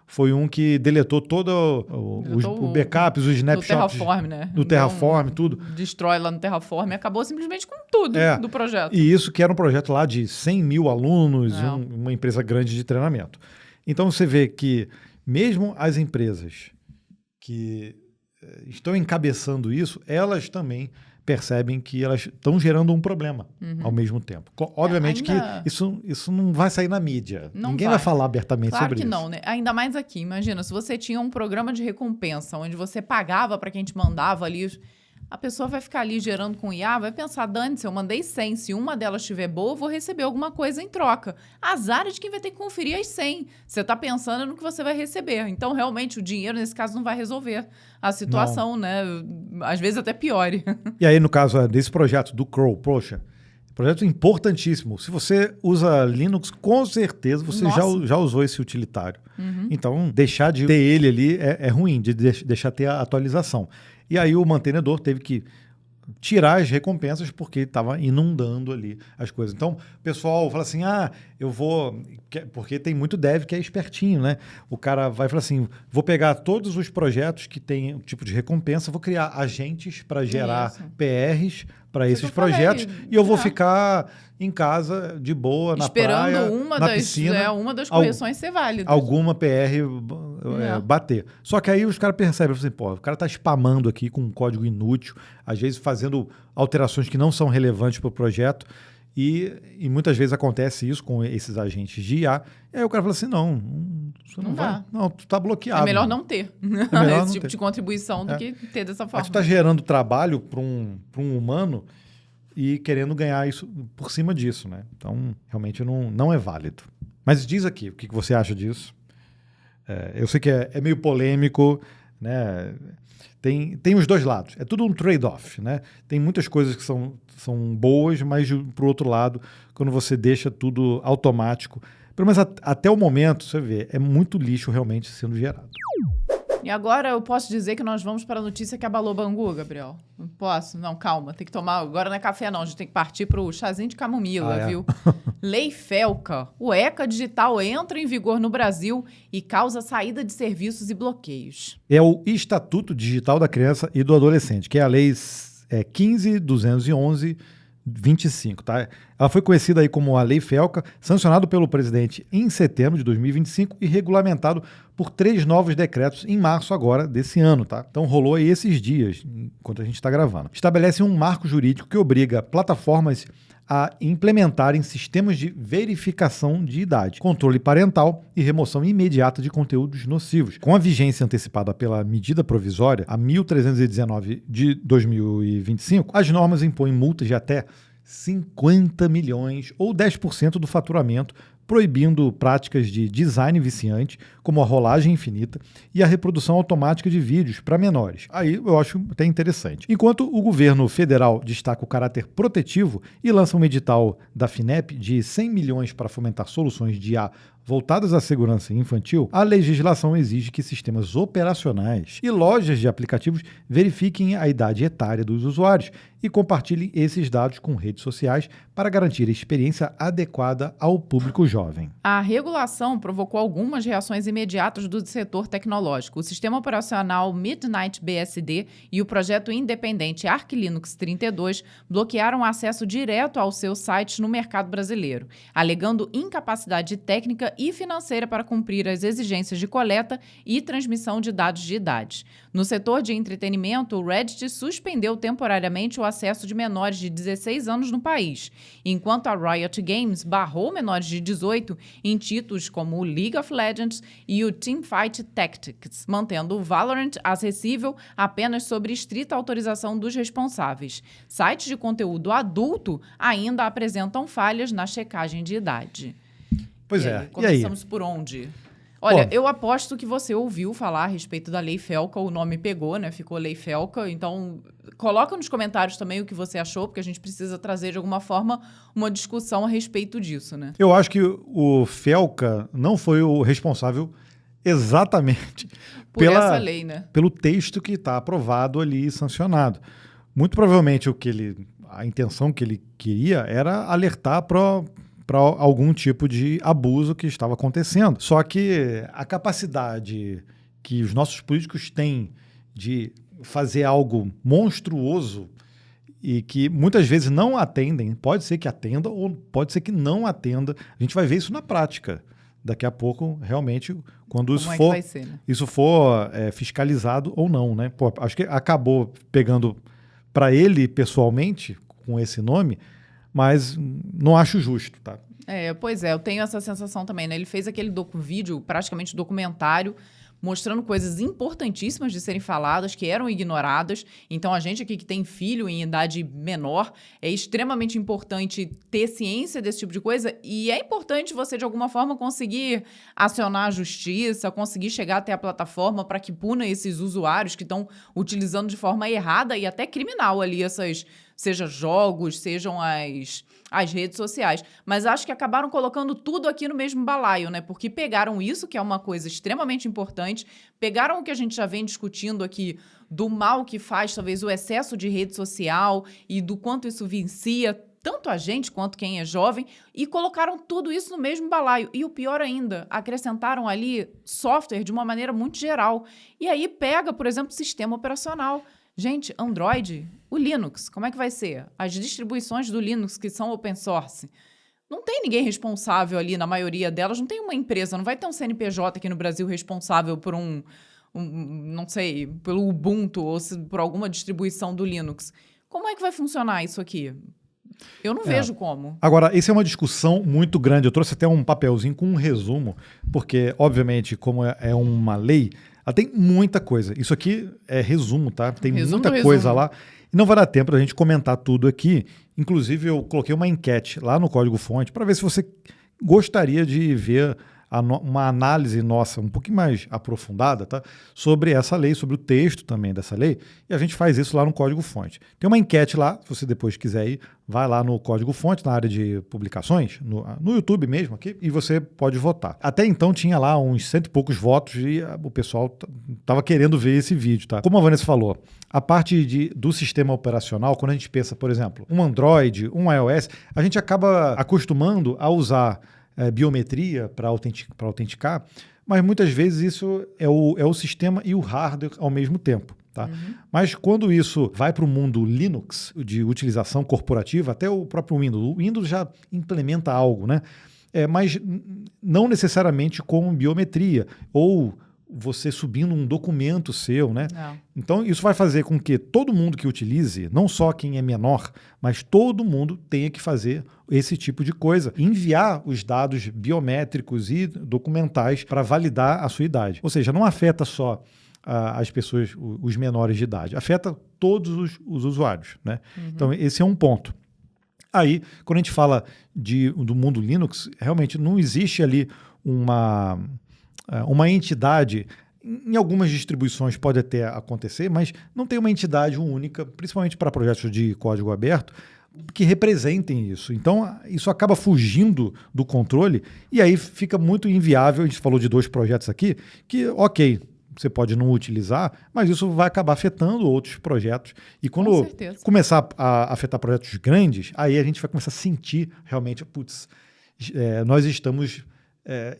foi um que deletou todo os backups, os snapshots. Do Terraform, né? Do Terraform, tudo. Destrói lá no Terraform e acabou simplesmente com tudo do projeto. E isso que era um projeto lá de 100 mil alunos, uma empresa grande de treinamento. Então você vê que mesmo as empresas que estão encabeçando isso, elas também percebem que elas estão gerando um problema ao mesmo tempo. Obviamente que isso não vai sair na mídia. Ninguém vai falar abertamente sobre isso. Claro que não, né? Ainda mais aqui. Imagina, se você tinha um programa de recompensa onde você pagava para quem te mandava ali... A pessoa vai ficar ali gerando com IA, vai pensar, dane-se, eu mandei 100, se uma delas estiver boa, eu vou receber alguma coisa em troca. Azar é de quem vai ter que conferir as 100. Você está pensando no que você vai receber. Então, realmente, o dinheiro, nesse caso, não vai resolver a situação, né? Às vezes até piore. E aí, no caso desse projeto do Crow, poxa, projeto importantíssimo. Se você usa Linux, com certeza você já usou esse utilitário. Então, deixar de ter ele ali é ruim, de deixar ter a atualização. E aí o mantenedor teve que tirar as recompensas porque estava inundando ali as coisas. Então, o pessoal fala assim, eu vou... Porque tem muito dev que é espertinho, né? O cara vai falar assim, vou pegar todos os projetos que tem um tipo de recompensa, vou criar agentes para gerar PRs para esses projetos e eu vou ficar em casa, de boa, na praia, na piscina. Uma das correções ser válida. Alguma PR bater. Só que aí os caras percebem, assim, o cara tá spamando aqui com um código inútil, às vezes fazendo alterações que não são relevantes para o projeto, e muitas vezes acontece isso com esses agentes de IA, e aí o cara fala assim, isso não vai. Não, tu tá bloqueado. É melhor não ter esse tipo de contribuição do que ter dessa forma. Mas tu tá gerando trabalho para um humano e querendo ganhar isso por cima disso, né? Então, realmente não é válido. Mas diz aqui, o que você acha disso? Eu sei que é meio polêmico, né? Tem os dois lados. É tudo um trade-off, né? Tem muitas coisas que são boas, mas, por outro lado, quando você deixa tudo automático, pelo menos até o momento, você vê, é muito lixo realmente sendo gerado. E agora eu posso dizer que nós vamos para a notícia que abalou Bangu, Gabriel? Não posso? Não, calma, tem que tomar. Agora não é café, não. A gente tem que partir para o chazinho de camomila, viu? Lei Felca. O ECA digital entra em vigor no Brasil e causa saída de serviços e bloqueios. É o Estatuto Digital da Criança e do Adolescente, que é a Lei 15.211/25, tá? Ela foi conhecida aí como a Lei Felca, sancionado pelo presidente em setembro de 2025 e regulamentado por 3 novos decretos em março agora desse ano, tá? Então rolou aí esses dias, enquanto a gente está gravando. Estabelece um marco jurídico que obriga plataformas a implementarem sistemas de verificação de idade, controle parental e remoção imediata de conteúdos nocivos. Com a vigência antecipada pela medida provisória, a 1319 de 2025, as normas impõem multas de até 50 milhões ou 10% do faturamento, proibindo práticas de design viciante, como a rolagem infinita e a reprodução automática de vídeos para menores. Aí eu acho até interessante. Enquanto o governo federal destaca o caráter protetivo e lança um edital da FINEP de 100 milhões para fomentar soluções de IA voltadas à segurança infantil, a legislação exige que sistemas operacionais e lojas de aplicativos verifiquem a idade etária dos usuários e compartilhem esses dados com redes sociais para garantir a experiência adequada ao público jovem. A regulação provocou algumas reações imediatas do setor tecnológico. O sistema operacional Midnight BSD e o projeto independente Arch Linux 32 bloquearam acesso direto aos seus sites no mercado brasileiro, alegando incapacidade técnica e financeira para cumprir as exigências de coleta e transmissão de dados de idade. No setor de entretenimento, o Reddit suspendeu temporariamente o acesso de menores de 16 anos no país, enquanto a Riot Games barrou menores de 18 em títulos como o League of Legends e o Teamfight Tactics, mantendo o Valorant acessível apenas sob estrita autorização dos responsáveis. Sites de conteúdo adulto ainda apresentam falhas na checagem de idade. Pois e é. Aí, começamos por onde? Olha, eu aposto que você ouviu falar a respeito da Lei Felca, o nome pegou, né? Ficou Lei Felca. Então, coloca nos comentários também o que você achou, porque a gente precisa trazer, de alguma forma, uma discussão a respeito disso, né? Eu acho que o Felca não foi o responsável exatamente por essa lei, né? Pelo texto que está aprovado ali e sancionado. Muito provavelmente a intenção que ele queria era alertar para algum tipo de abuso que estava acontecendo. Só que a capacidade que os nossos políticos têm de fazer algo monstruoso e que muitas vezes não atendem, pode ser que atenda ou pode ser que não atenda, a gente vai ver isso na prática. Daqui a pouco, realmente, quando isso for fiscalizado ou não, né? Pô, acho que acabou pegando para ele pessoalmente, com esse nome, mas não acho justo, tá? Pois é, eu tenho essa sensação também, né? Ele fez aquele vídeo, praticamente documentário, mostrando coisas importantíssimas de serem faladas, que eram ignoradas. Então, a gente aqui que tem filho em idade menor, é extremamente importante ter ciência desse tipo de coisa e é importante você, de alguma forma, conseguir acionar a justiça, conseguir chegar até a plataforma para que puna esses usuários que estão utilizando de forma errada e até criminal ali seja jogos, sejam as redes sociais. Mas acho que acabaram colocando tudo aqui no mesmo balaio, né? Porque pegaram isso, que é uma coisa extremamente importante, pegaram o que a gente já vem discutindo aqui, do mal que faz, talvez, o excesso de rede social e do quanto isso vicia tanto a gente quanto quem é jovem, e colocaram tudo isso no mesmo balaio. E o pior ainda, acrescentaram ali software de uma maneira muito geral. E aí pega, por exemplo, o sistema operacional. Gente, Android, o Linux, como é que vai ser? As distribuições do Linux que são open source. Não tem ninguém responsável ali, na maioria delas, não tem uma empresa, não vai ter um CNPJ aqui no Brasil responsável por não sei, pelo Ubuntu ou por alguma distribuição do Linux. Como é que vai funcionar isso aqui? Eu não vejo como. Agora, isso é uma discussão muito grande. Eu trouxe até um papelzinho com um resumo, porque, obviamente, como é uma lei, ela tem muita coisa. Isso aqui é resumo, tá? Tem muita coisa lá. E não vai dar tempo da gente comentar tudo aqui. Inclusive, eu coloquei uma enquete lá no Código Fonte para ver se você gostaria de ver uma análise nossa um pouquinho mais aprofundada, tá? Sobre essa lei, sobre o texto também dessa lei, e a gente faz isso lá no código-fonte. Tem uma enquete lá, se você depois quiser ir, vai lá no código-fonte, na área de publicações, no YouTube mesmo aqui, e você pode votar. Até então tinha lá uns 100 e poucos votos e o pessoal estava querendo ver esse vídeo, tá? Como a Vanessa falou, a parte do sistema operacional, quando a gente pensa, por exemplo, um Android, um iOS, a gente acaba acostumando a usar biometria para autenticar, mas muitas vezes isso é o sistema e o hardware ao mesmo tempo. Tá? Mas quando isso vai para o mundo Linux, de utilização corporativa, até o próprio Windows, o Windows já implementa algo, né? Mas não necessariamente com biometria, ou você subindo um documento seu, né? Não. Então isso vai fazer com que todo mundo que utilize, não só quem é menor, mas todo mundo tenha que fazer esse tipo de coisa, enviar os dados biométricos e documentais para validar a sua idade. Ou seja, não afeta só as pessoas, os menores de idade, afeta todos os usuários, né? Então esse é um ponto. Aí, quando a gente fala do mundo Linux, realmente não existe ali uma entidade. Em algumas distribuições pode até acontecer, mas não tem uma entidade única, principalmente para projetos de código aberto, que representem isso. Então, isso acaba fugindo do controle e aí fica muito inviável. A gente falou de 2 projetos aqui, que, ok, você pode não utilizar, mas isso vai acabar afetando outros projetos. E quando começar a afetar projetos grandes, aí a gente vai começar a sentir realmente, nós estamos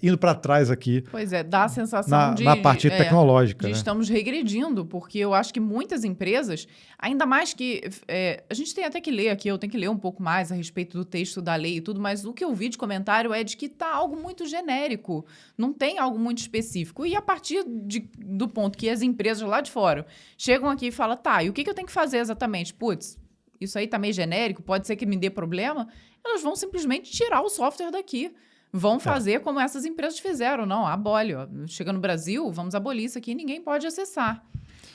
indo para trás aqui. Pois é, dá a sensação na parte tecnológica. De estamos regredindo, porque eu acho que muitas empresas, ainda mais que a gente tem até que ler aqui, eu tenho que ler um pouco mais a respeito do texto da lei e tudo, mas o que eu vi de comentário é de que está algo muito genérico, não tem algo muito específico. E a partir do ponto que as empresas lá de fora chegam aqui e falam, tá, e o que eu tenho que fazer exatamente? Putz, isso aí tá meio genérico, pode ser que me dê problema, elas vão simplesmente tirar o software daqui. Vão fazer como essas empresas fizeram. Não, abole. Ó. Chega no Brasil, vamos abolir isso aqui e ninguém pode acessar.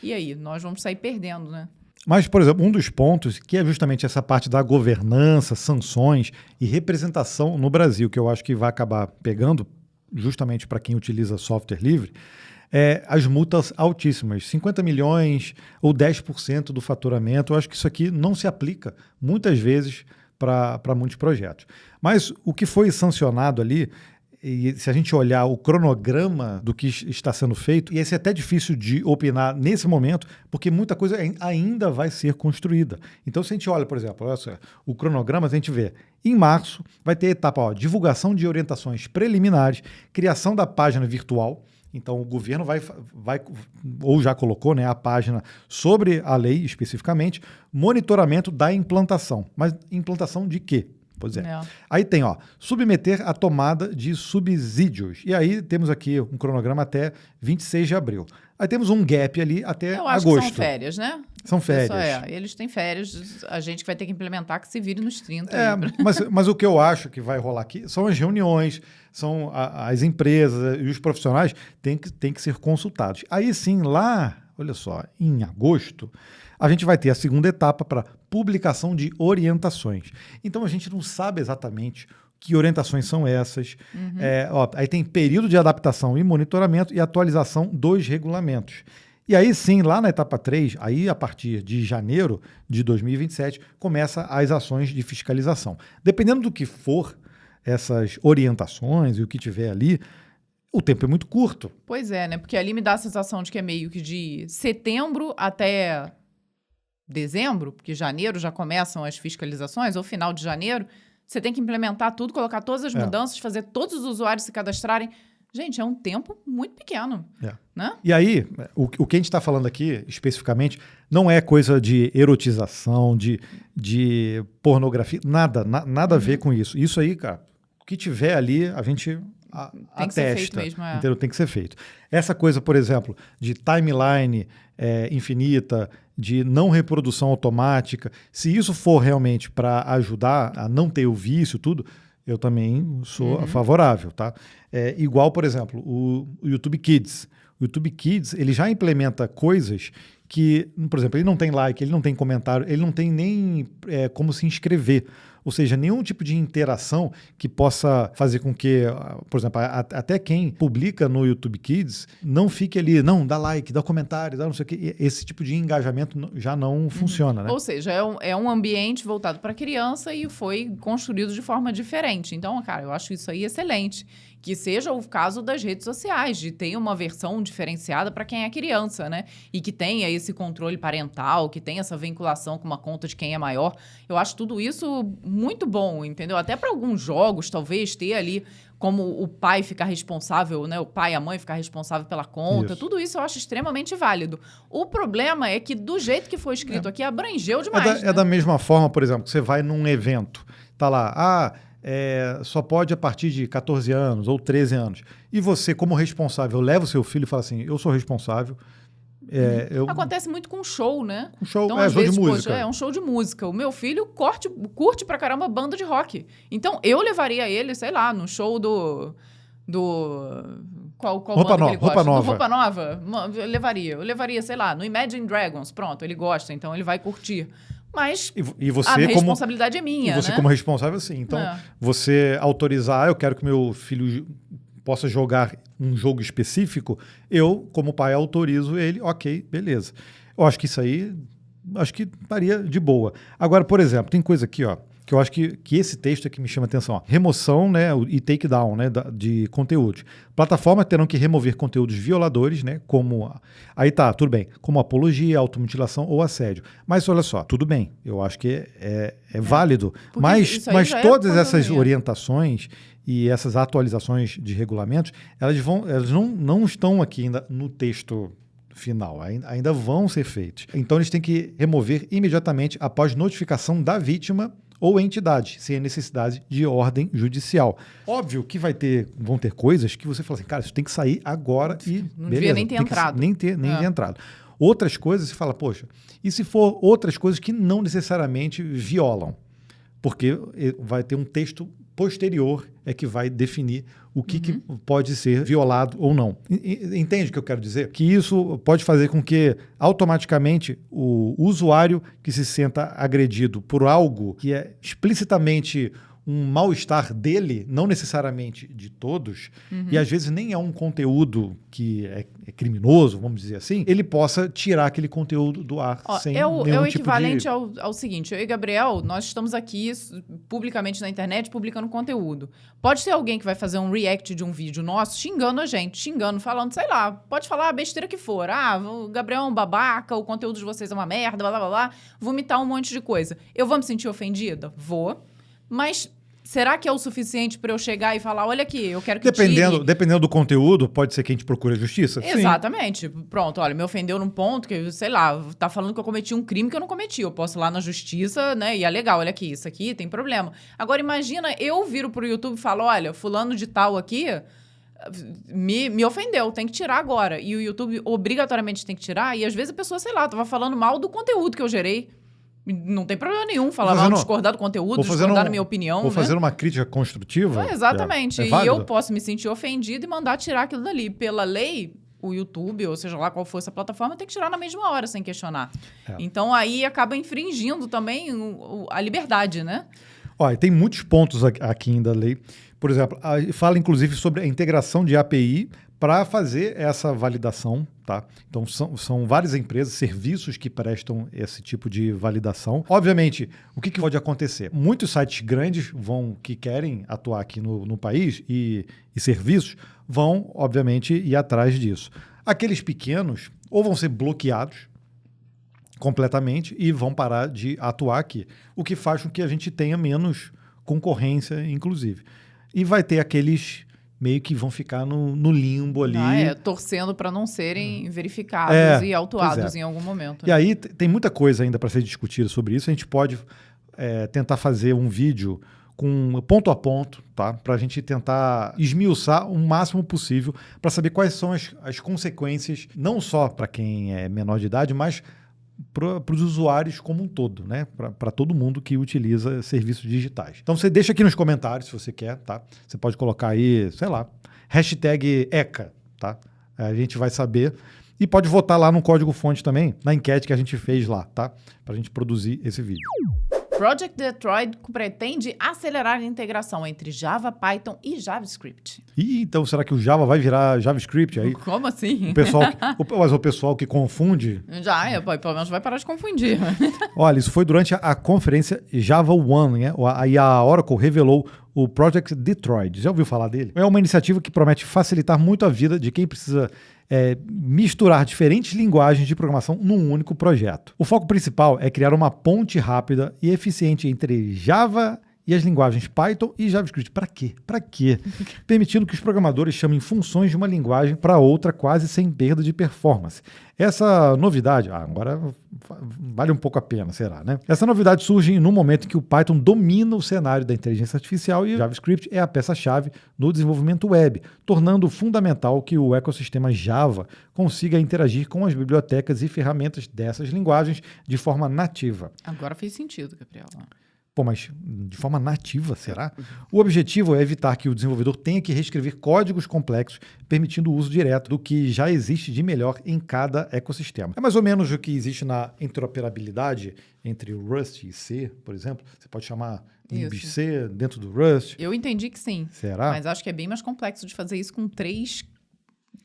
E aí? Nós vamos sair perdendo, né? Mas, por exemplo, um dos pontos, que é justamente essa parte da governança, sanções e representação no Brasil, que eu acho que vai acabar pegando justamente para quem utiliza software livre, as multas altíssimas, 50 milhões ou 10% do faturamento. Eu acho que isso aqui não se aplica muitas vezes para muitos projetos. Mas o que foi sancionado ali, e se a gente olhar o cronograma do que está sendo feito, e esse é até difícil de opinar nesse momento, porque muita coisa ainda vai ser construída. Então, se a gente olha, por exemplo, olha só, o cronograma, a gente vê, em março vai ter etapa, divulgação de orientações preliminares, criação da página virtual. Então, o governo vai ou já colocou, né, a página sobre a lei especificamente, monitoramento da implantação. Mas implantação de quê? Pois é. Aí tem, submeter a tomada de subsídios. E aí temos aqui um cronograma até 26 de abril. Aí temos um gap ali até agosto. Eu acho que são férias, né? São férias. Eles têm férias, a gente vai ter que implementar que se vire nos 30. Mas o que eu acho que vai rolar aqui são as reuniões, são as empresas e os profissionais têm que ser consultados. Aí sim, lá, olha só, em agosto, a gente vai ter a segunda etapa para publicação de orientações. Então a gente não sabe exatamente que orientações são essas. Aí tem período de adaptação e monitoramento e atualização dos regulamentos. E aí sim, lá na etapa 3, aí a partir de janeiro de 2027, começa as ações de fiscalização. Dependendo do que for essas orientações e o que tiver ali, o tempo é muito curto. Pois é, né? Porque ali me dá a sensação de que é meio que de setembro até dezembro, porque janeiro já começam as fiscalizações, ou final de janeiro, você tem que implementar tudo, colocar todas as mudanças, fazer todos os usuários se cadastrarem. Gente, é um tempo muito pequeno. Né? E aí, o que a gente está falando aqui, especificamente, não é coisa de erotização, de pornografia, nada a ver com isso. Isso aí, cara, o que tiver ali, a gente tem que ser feito mesmo, entendeu? Tem que ser feito. Essa coisa, por exemplo, de timeline infinita, de não reprodução automática, se isso for realmente para ajudar a não ter o vício, tudo, eu também sou favorável, tá? Igual, por exemplo, o YouTube Kids. O YouTube Kids, ele já implementa coisas que, por exemplo, ele não tem like, ele não tem comentário, ele não tem nem como se inscrever. Ou seja, nenhum tipo de interação que possa fazer com que, por exemplo, até quem publica no YouTube Kids não fique ali, não, dá like, dá comentário, dá não sei o quê. Esse tipo de engajamento já não funciona, né? Ou seja, é um ambiente voltado para criança e foi construído de forma diferente. Então, cara, eu acho isso aí excelente. Que seja o caso das redes sociais, de ter uma versão diferenciada para quem é criança, né? E que tenha esse controle parental, que tenha essa vinculação com uma conta de quem é maior. Eu acho tudo isso muito bom, entendeu? Até para alguns jogos, talvez, ter ali como o pai ficar responsável, né? O pai e a mãe ficar responsável pela conta. Isso. Tudo isso eu acho extremamente válido. O problema é que, do jeito que foi escrito aqui, abrangeu demais, É da mesma forma, por exemplo, que você vai num evento, tá lá, só pode a partir de 14 anos ou 13 anos. E você, como responsável, leva o seu filho e fala assim, eu sou responsável. Acontece muito com show, né? Um show, então, às show vezes, de música. Poxa, é um show de música. O meu filho curte pra caramba banda de rock. Então, eu levaria ele, sei lá, no show do qual Roupa banda que ele gosta? Nova. Do Roupa Nova? Eu levaria, sei lá, no Imagine Dragons. Pronto, ele gosta, então ele vai curtir. Mas E você, a como responsabilidade é minha, E você, né? como responsável, sim. Então, você autorizar, eu quero que meu filho possa jogar um jogo específico, eu, como pai, autorizo ele, ok, beleza. Eu acho que isso aí, acho que estaria de boa. Agora, por exemplo, tem coisa aqui, ó, que eu acho que esse texto é que me chama a atenção. Ó. Remoção, né, e takedown, né, de conteúdos. Plataformas terão que remover conteúdos violadores, né, como... Aí tá, tudo bem. Como apologia, automutilação ou assédio. Mas olha só, tudo bem. Eu acho que é válido. Mas todas essas orientações e essas atualizações de regulamentos, elas não estão aqui ainda no texto final, ainda vão ser feitos. Então eles têm que remover imediatamente após notificação da vítima ou entidade, sem a necessidade de ordem judicial. Óbvio que vão ter coisas que você fala assim, cara, isso tem que sair agora e não beleza, devia nem ter entrado. Nem ter entrado. Outras coisas, você fala, poxa, e se for outras coisas que não necessariamente violam? Porque vai ter um texto posterior que vai definir o que pode ser violado ou não. Entende o que eu quero dizer? Que isso pode fazer com que automaticamente o usuário que se senta agredido por algo que é explicitamente um mal-estar dele, não necessariamente de todos, e às vezes nem é um conteúdo que é criminoso, vamos dizer assim, ele possa tirar aquele conteúdo do ar sem nenhum tipo de... É o equivalente ao seguinte, eu e Gabriel, nós estamos aqui publicamente na internet publicando conteúdo. Pode ter alguém que vai fazer um react de um vídeo nosso xingando a gente, falando, sei lá, pode falar a besteira que for. O Gabriel é um babaca, o conteúdo de vocês é uma merda, blá, blá, blá, vomitar um monte de coisa. Eu vou me sentir ofendida? Vou. Mas será que é o suficiente para eu chegar e falar, olha aqui, eu quero que Dependendo do conteúdo, pode ser que a gente procure a justiça? Exatamente. Sim. Pronto, olha, me ofendeu num ponto que, sei lá, tá falando que eu cometi um crime que eu não cometi. Eu posso ir lá na justiça, né, e é legal, olha aqui, isso aqui tem problema. Agora, imagina, eu viro pro YouTube e falo, olha, fulano de tal aqui me ofendeu, tem que tirar agora. E o YouTube obrigatoriamente tem que tirar, e às vezes a pessoa, sei lá, tava falando mal do conteúdo que eu gerei. Não tem problema nenhum falar mal, discordar do conteúdo, discordar da minha opinião. Vou fazer uma crítica construtiva. Exatamente. E eu posso me sentir ofendido e mandar tirar aquilo dali. Pela lei, o YouTube, ou seja lá qual for essa plataforma, tem que tirar na mesma hora, sem questionar. Então, aí acaba infringindo também a liberdade, né? Olha, tem muitos pontos aqui ainda da lei. Por exemplo, fala inclusive sobre a integração de API para fazer essa validação, tá? Então, são várias empresas, serviços que prestam esse tipo de validação. Obviamente, o que pode acontecer? Muitos sites grandes que querem atuar aqui no país e serviços vão, obviamente, ir atrás disso. Aqueles pequenos ou vão ser bloqueados completamente e vão parar de atuar aqui, o que faz com que a gente tenha menos concorrência, inclusive. E vai ter aqueles meio que vão ficar no limbo ali. Torcendo para não serem verificados e autuados em algum momento. Né? E aí tem muita coisa ainda para ser discutida sobre isso. A gente pode tentar fazer um vídeo com ponto a ponto, tá? Para a gente tentar esmiuçar o máximo possível para saber quais são as consequências, não só para quem é menor de idade, mas para os usuários como um todo, né? Para todo mundo que utiliza serviços digitais. Então você deixa aqui nos comentários se você quer, tá? Você pode colocar aí, sei lá, hashtag ECA, tá? A gente vai saber E pode votar lá no código-fonte também, na enquete que a gente fez lá, tá? Pra gente produzir esse vídeo. Project Detroit pretende acelerar a integração entre Java, Python e JavaScript. E então, será que o Java vai virar JavaScript aí? Como assim? Mas o pessoal que confunde... Pelo menos vai parar de confundir. Olha, isso foi durante a conferência Java One, né? Aí a Oracle revelou o Project Detroit. Já ouviu falar dele? É uma iniciativa que promete facilitar muito a vida de quem precisa misturar diferentes linguagens de programação num único projeto. O foco principal é criar uma ponte rápida e eficiente entre Java e as linguagens Python e JavaScript. Para quê? Para quê? Permitindo que os programadores chamem funções de uma linguagem para outra quase sem perda de performance. Essa novidade, agora vale um pouco a pena, será, né? Essa novidade surge no momento em que o Python domina o cenário da inteligência artificial e o JavaScript é a peça-chave no desenvolvimento web, tornando fundamental que o ecossistema Java consiga interagir com as bibliotecas e ferramentas dessas linguagens de forma nativa. Agora fez sentido, Gabriel. Pô, mas de forma nativa, será? O objetivo é evitar que o desenvolvedor tenha que reescrever códigos complexos, permitindo o uso direto do que já existe de melhor em cada ecossistema. É mais ou menos o que existe na interoperabilidade entre o Rust e C, por exemplo. Você pode chamar libc dentro do Rust. Eu entendi que sim. Será? Mas acho que é bem mais complexo de fazer isso com 3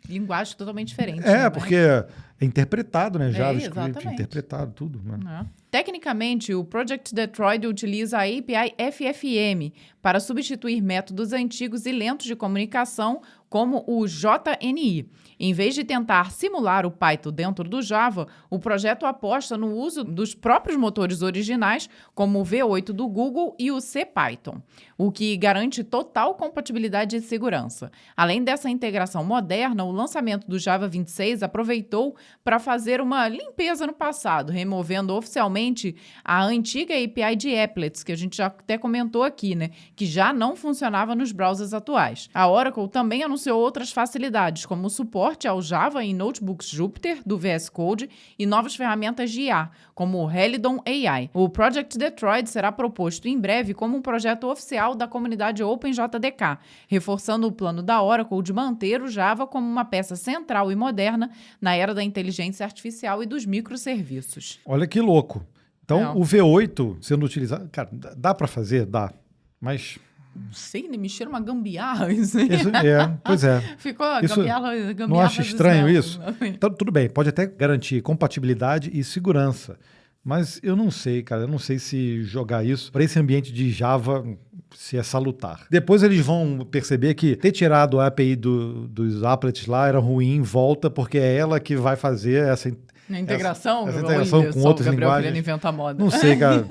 linguagens totalmente diferentes. Porque é interpretado, né? JavaScript, exatamente. Interpretado, tudo. Né? Tecnicamente, o Project Detroit utiliza a API FFM para substituir métodos antigos e lentos de comunicação como o JNI. Em vez de tentar simular o Python dentro do Java, o projeto aposta no uso dos próprios motores originais, como o V8 do Google e o CPython, o que garante total compatibilidade e segurança. Além dessa integração moderna, o lançamento do Java 26 aproveitou para fazer uma limpeza no passado, removendo oficialmente a antiga API de applets, que a gente já até comentou aqui, né, que já não funcionava nos browsers atuais. A Oracle também anunciou outras facilidades, como o suporte ao Java em notebooks Jupyter, do VS Code, e novas ferramentas de IA, como o Helidon AI. O Project Detroit será proposto em breve como um projeto oficial da comunidade OpenJDK, reforçando o plano da Oracle de manter o Java como uma peça central e moderna na era da inteligência artificial e dos microserviços. Olha que louco. Então, o V8 sendo utilizado... Cara, dá para fazer? Dá. Mas... Não sei, me cheira uma gambiarra isso aí. Pois é. Ficou a gambiarra. Não acha estranho isso? Então, tudo bem, pode até garantir compatibilidade e segurança. Mas eu não sei, cara. Eu não sei se jogar isso para esse ambiente de Java se é salutar. Depois eles vão perceber que ter tirado a API dos applets lá era ruim, volta, porque é ela que vai fazer essa integração com outras linguagens. Querendo inventar moda. Não sei, cara.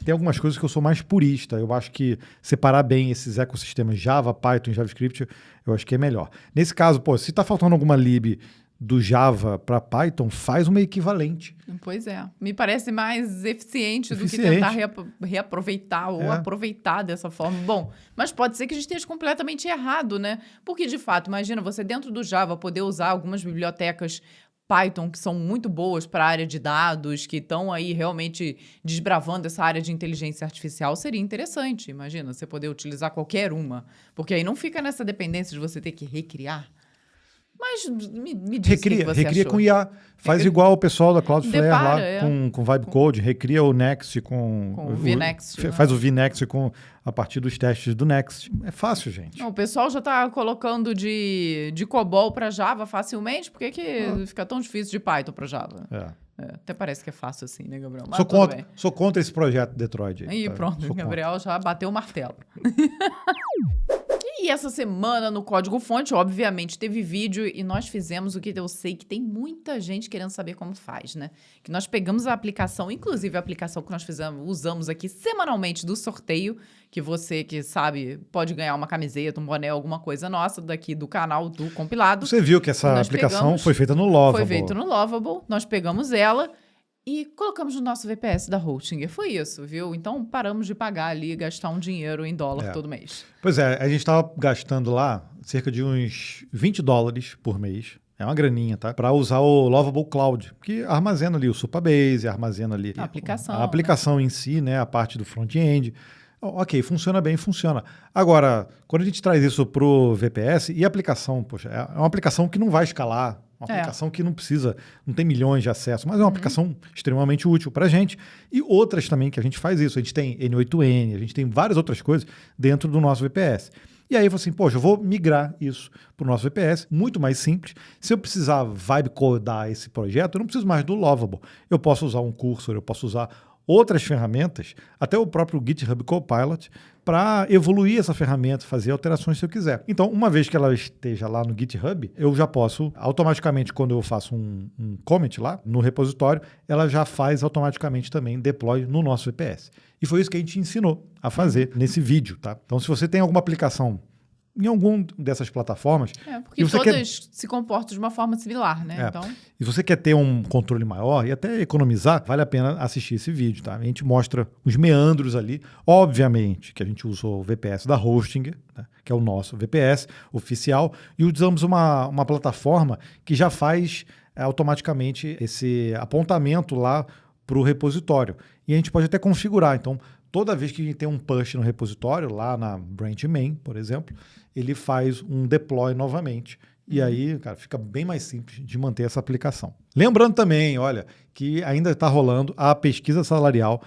Tem algumas coisas que eu sou mais purista. Eu acho que separar bem esses ecossistemas Java, Python e JavaScript, eu acho que é melhor. Nesse caso, se está faltando alguma lib do Java para Python, faz uma equivalente. Pois é. Me parece mais eficiente do que tentar reaproveitar ou aproveitar dessa forma. Bom, mas pode ser que a gente esteja completamente errado, né? Porque, de fato, imagina você dentro do Java poder usar algumas bibliotecas Python que são muito boas para a área de dados, que estão aí realmente desbravando essa área de inteligência artificial, seria interessante. Imagina, você poder utilizar qualquer uma. Porque aí não fica nessa dependência de você ter que recriar. Mas me diz o que você recria achou. Com IA. Faz igual o pessoal da Cloudflare lá com Vibe Code. Recria o Next com o VNext. Faz o VNext a partir dos testes do Next. É fácil, gente. Não, o pessoal já está colocando de COBOL para Java facilmente. Por que fica tão difícil de Python para Java? Até parece que é fácil assim, né, Gabriel? Mas sou contra esse projeto Detroit. Aí pronto, o Gabriel já bateu o martelo. E essa semana no Código Fonte, obviamente, teve vídeo e nós fizemos o que eu sei que tem muita gente querendo saber como faz, né? Que nós pegamos a aplicação, inclusive a aplicação que nós usamos aqui semanalmente do sorteio, que você que sabe pode ganhar uma camiseta, um boné, alguma coisa nossa daqui do canal do compilado. Você viu que essa aplicação foi feita no Lovable. Foi feita no Lovable, nós pegamos ela e colocamos no nosso VPS da Hostinger. Foi isso, viu? Então paramos de pagar ali, gastar um dinheiro em dólar todo mês. Pois é, a gente estava gastando lá cerca de uns $20 por mês. É uma graninha, tá? Para usar o Lovable Cloud, que armazena ali o Supabase, armazena ali a aplicação em si, né? A parte do front-end. Ok, funciona bem, funciona. Agora, quando a gente traz isso pro VPS, e a aplicação, é uma aplicação que não vai escalar Uma aplicação que não tem milhões de acessos, mas é uma aplicação extremamente útil para a gente. E outras também que a gente faz isso. A gente tem N8N, a gente tem várias outras coisas dentro do nosso VPS. E aí eu falei assim, poxa, eu vou migrar isso para o nosso VPS, muito mais simples. Se eu precisar vibe codar esse projeto, eu não preciso mais do Lovable. Eu posso usar um Cursor, eu posso usar outras ferramentas, até o próprio GitHub Copilot, para evoluir essa ferramenta, fazer alterações se eu quiser. Então, uma vez que ela esteja lá no GitHub, eu já posso, automaticamente, quando eu faço um commit lá no repositório, ela já faz automaticamente também deploy no nosso VPS. E foi isso que a gente ensinou a fazer nesse vídeo, tá? Então, se você tem alguma aplicação em alguma dessas plataformas... porque todas se comportam de uma forma similar, né? Então... E se você quer ter um controle maior e até economizar, vale a pena assistir esse vídeo, tá? A gente mostra os meandros ali. Obviamente que a gente usou o VPS da Hostinger, né? Que é o nosso VPS oficial, e usamos uma plataforma que já faz automaticamente esse apontamento lá para o repositório. E a gente pode até configurar. Então, toda vez que a gente tem um push no repositório, lá na branch main, por exemplo, ele faz um deploy novamente. E aí, cara, fica bem mais simples de manter essa aplicação. Lembrando também, olha, que ainda está rolando a pesquisa salarial.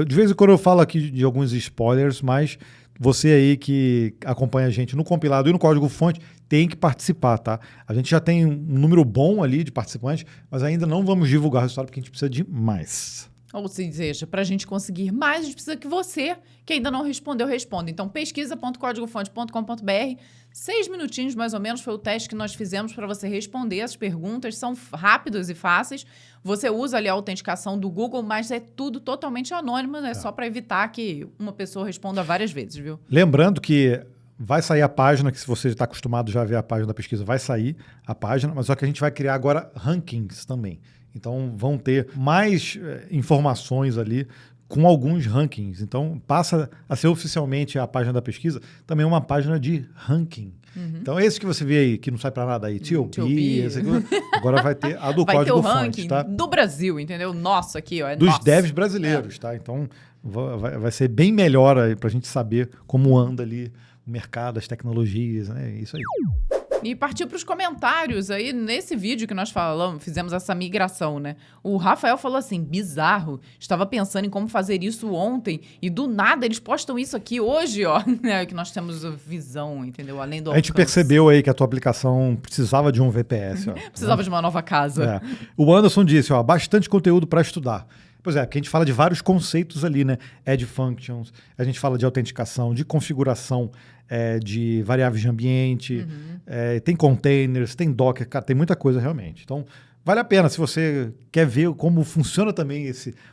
De vez em quando eu falo aqui de alguns spoilers, mas você aí que acompanha a gente no compilado e no código-fonte tem que participar, tá? A gente já tem um número bom ali de participantes, mas ainda não vamos divulgar o resultado porque a gente precisa de mais. Ou seja, para a gente conseguir mais, a gente precisa que você, que ainda não respondeu, responda. Então, pesquisa.códigofonte.com.br, 6 minutinhos mais ou menos foi o teste que nós fizemos para você responder as perguntas. São rápidos e fáceis. Você usa ali a autenticação do Google, mas é tudo totalmente anônimo, né? Só para evitar que uma pessoa responda várias vezes, viu? Lembrando que vai sair a página, que se você está acostumado já a ver a página da pesquisa, vai sair a página, mas só que a gente vai criar agora rankings também. Então, vão ter mais informações ali com alguns rankings. Então, passa a ser oficialmente a página da pesquisa também uma página de ranking. Então, esse que você vê aí, que não sai para nada aí, TOP, agora vai ter a do código-fonte, tá? Do Brasil, entendeu? Nosso aqui, ó. Dos devs brasileiros, tá? Então, vai ser bem melhor aí para a gente saber como anda ali o mercado, as tecnologias, né? Isso aí. E partiu para os comentários aí nesse vídeo que nós fizemos essa migração, né? O Rafael falou assim, bizarro, estava pensando em como fazer isso ontem e do nada eles postam isso aqui hoje, ó. Que nós temos visão, entendeu? Além do alcance. A gente percebeu aí que a tua aplicação precisava de um VPS, ó. Precisava de uma nova casa. O Anderson disse, ó, bastante conteúdo para estudar. Pois é, porque a gente fala de vários conceitos ali, né? Add functions, a gente fala de autenticação, de configuração de variáveis de ambiente, tem containers, tem Docker, cara, tem muita coisa realmente. Então, vale a pena se você quer ver como funciona também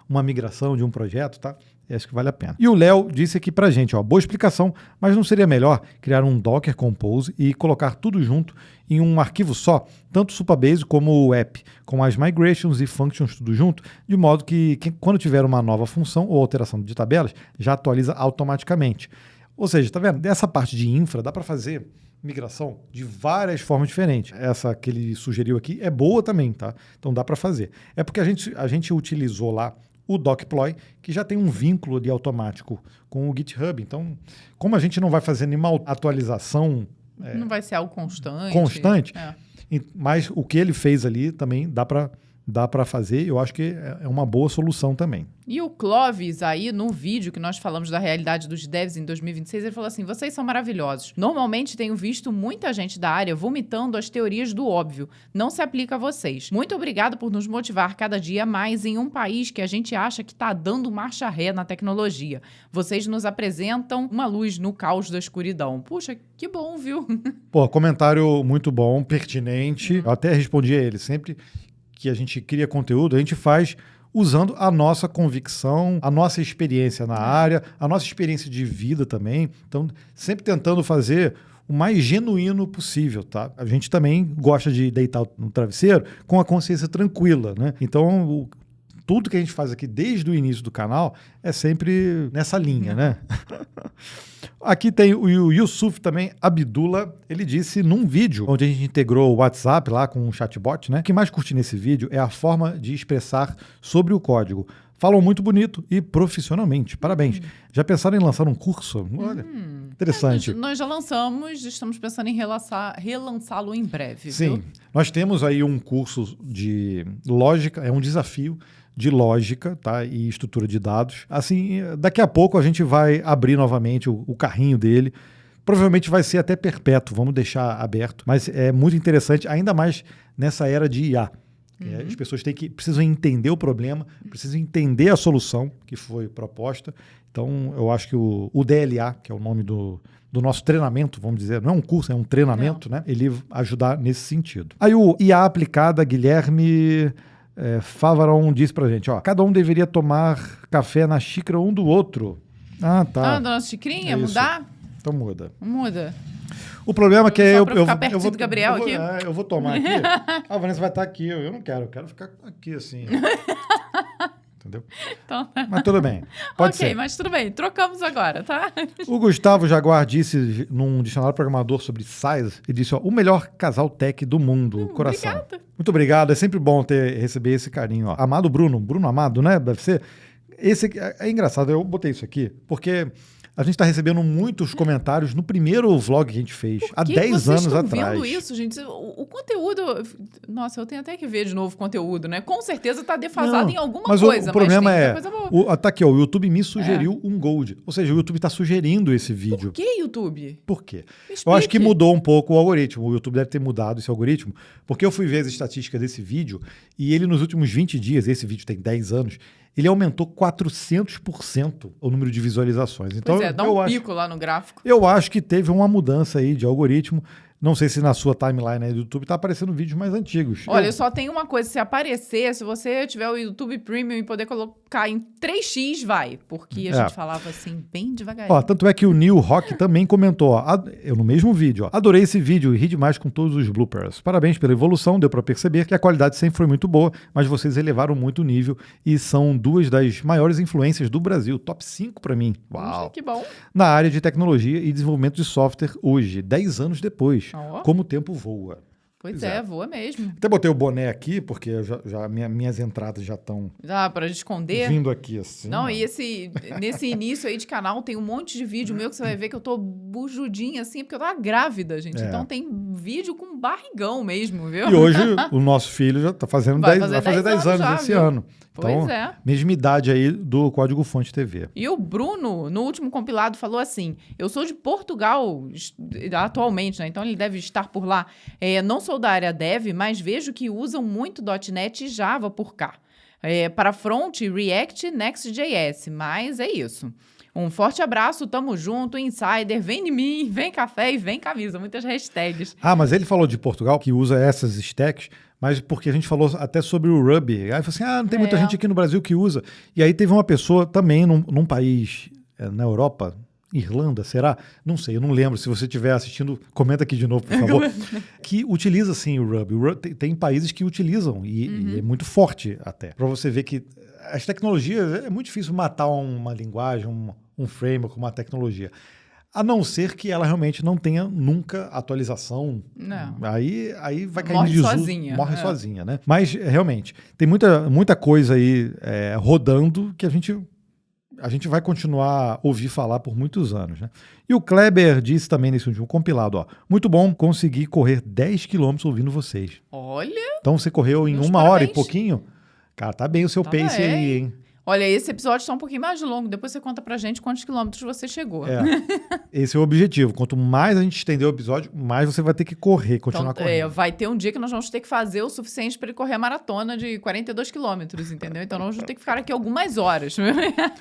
uma migração de um projeto, tá? Acho que vale a pena. E o Léo disse aqui pra gente, ó, boa explicação, mas não seria melhor criar um Docker Compose e colocar tudo junto em um arquivo só, tanto o Supabase como o app, com as migrations e functions tudo junto, de modo que quando tiver uma nova função ou alteração de tabelas, já atualiza automaticamente. Ou seja, tá vendo? Dessa parte de infra dá para fazer migração de várias formas diferentes. Essa que ele sugeriu aqui é boa também, tá? Então dá para fazer. É porque a gente utilizou lá o Docploy, que já tem um vínculo ali automático com o GitHub. Então, como a gente não vai fazer nenhuma atualização... não vai ser algo constante. Mas o que ele fez ali também dá para fazer. Eu acho que é uma boa solução também. E o Clóvis, aí, no vídeo que nós falamos da realidade dos devs em 2026, ele falou assim, vocês são maravilhosos. Normalmente tenho visto muita gente da área vomitando as teorias do óbvio. Não se aplica a vocês. Muito obrigado por nos motivar cada dia mais em um país que a gente acha que está dando marcha ré na tecnologia. Vocês nos apresentam uma luz no caos da escuridão. Puxa, que bom, viu? Pô, comentário muito bom, pertinente. Eu até respondi a ele. Sempre que a gente cria conteúdo, a gente faz usando a nossa convicção, a nossa experiência na área, a nossa experiência de vida também. Então, sempre tentando fazer o mais genuíno possível, tá? A gente também gosta de deitar no travesseiro com a consciência tranquila, né? Então, tudo que a gente faz aqui desde o início do canal é sempre nessa linha, né? Aqui tem o Yusuf também, Abdullah, ele disse num vídeo onde a gente integrou o WhatsApp lá com um chatbot, né? O que mais curti nesse vídeo é a forma de expressar sobre o código. falam muito bonito e profissionalmente. Parabéns. Já pensaram em lançar um curso? Olha, interessante. Nós já lançamos, estamos pensando em relançá-lo em breve. Sim, viu? nós temos aí um curso de lógica, é um desafio de lógica, tá? E estrutura de dados. Assim, daqui a pouco a gente vai abrir novamente o carrinho dele. Provavelmente vai ser até perpétuo, vamos deixar aberto. Mas é muito interessante, ainda mais nessa era de IA. As pessoas precisam entender o problema, precisam entender a solução que foi proposta. Então, eu acho que o DLA, que é o nome do nosso treinamento, vamos dizer, não é um curso, é um treinamento, né? Ele ajudar nesse sentido. Aí o IA aplicada, Guilherme Favaron disse pra gente, ó, cada um deveria tomar café na xícara um do outro. Ah, tá. Ah, da nossa xicrinha, Isso. mudar? Então muda. Muda. O problema é que Só eu pra ficar vou pertinho do Gabriel aqui? Eu vou tomar aqui. A Vanessa vai estar aqui. Eu não quero. Eu quero ficar aqui assim. Entendeu? Então, Mas tudo bem. Pode ok, ser. mas tudo bem. Trocamos agora, tá? O Gustavo Jaguar disse num dicionário programador sobre size, ele disse, ó, o melhor casal tech do mundo, coração. Obrigada. Muito obrigado. É sempre bom receber esse carinho. Ó. Amado Bruno Amado, né? Deve ser. Esse aqui, é engraçado, eu botei isso aqui, porque a gente está recebendo muitos comentários no primeiro vlog que a gente fez, há 10 anos atrás. Vocês estão vendo isso, gente? O conteúdo... Nossa, eu tenho até que ver de novo o conteúdo, né? Com certeza está defasado em alguma coisa. O problema mas tem é... muita coisa boa. Tá aqui, ó, o YouTube me sugeriu um Gold. Ou seja, o YouTube está sugerindo esse vídeo. Por que, YouTube? Por quê? Explique. Eu acho que mudou um pouco o algoritmo. O YouTube deve ter mudado esse algoritmo, porque eu fui ver as estatísticas desse vídeo e ele nos últimos 20 dias, esse vídeo tem 10 anos, ele aumentou 400% o número de visualizações. Então, Pois é, dá um pico lá no gráfico. Eu acho que teve uma mudança aí de algoritmo. Não sei se na sua timeline aí do YouTube tá aparecendo vídeos mais antigos. Olha, eu só tenho uma coisa, se aparecer, se você tiver o YouTube Premium e poder colocar em 3x, vai. Porque a gente falava assim, bem devagarinho. Ó, tanto é que o Neil Rock também comentou, ó, eu no mesmo vídeo, ó, adorei esse vídeo e ri demais com todos os bloopers. Parabéns pela evolução, deu pra perceber que a qualidade sempre foi muito boa, mas vocês elevaram muito o nível e são duas das maiores influências do Brasil, top 5 pra mim. Uau! Puxa, que bom. Na área de tecnologia e desenvolvimento de software hoje, 10 anos depois. Oh. Como o tempo voa. Pois é, voa mesmo. Até botei o boné aqui, porque minhas entradas já estão Pra esconder. vindo aqui assim. Não, e nesse início aí de canal tem um monte de vídeo meu que você vai ver que eu tô bujudinha assim, porque eu tava grávida, gente. Então tem vídeo com barrigão mesmo, viu? E hoje o nosso filho já tá fazendo vai fazer 10 anos já, esse viu? Ano. Então, pois é. Mesma idade aí do Código Fonte TV. E o Bruno, no último compilado, falou assim, eu sou de Portugal atualmente, né? Então ele deve estar por lá. Não sou da área dev, mas vejo que usam muito .NET e Java por cá. Para front, React, Next.js, mas é isso. Um forte abraço, tamo junto, Insider, vem em mim, vem café e vem camisa, muitas hashtags. Ah, mas ele falou de Portugal, que usa essas stacks, mas porque a gente falou até sobre o Ruby. Aí falou assim, não tem muita gente aqui no Brasil que usa. E aí teve uma pessoa também num país na Europa, Irlanda, será? Não sei, eu não lembro. Se você estiver assistindo, comenta aqui de novo, por favor. Que utiliza, sim, o Ruby. Tem países que utilizam e é muito forte até. Para você ver que as tecnologias, é muito difícil matar uma linguagem, um framework, uma tecnologia. A não ser que ela realmente não tenha nunca atualização. Não. Aí vai cair morre em desuso. Sozinha. Morre sozinha, né? Mas, realmente, tem muita coisa aí rodando que a gente vai continuar a ouvir falar por muitos anos, né? E o Kleber disse também nesse último compilado, ó, muito bom conseguir correr 10 km ouvindo vocês. Olha! Então você correu em 1 hora e pouquinho? Cara, tá bem o seu pace aí, hein? Olha, esse episódio está um pouquinho mais longo. Depois você conta pra gente quantos quilômetros você chegou. Esse é o objetivo. Quanto mais a gente estender o episódio, mais você vai ter que continuar correndo. Vai ter um dia que nós vamos ter que fazer o suficiente para ele correr a maratona de 42 quilômetros, entendeu? Então nós vamos ter que ficar aqui algumas horas.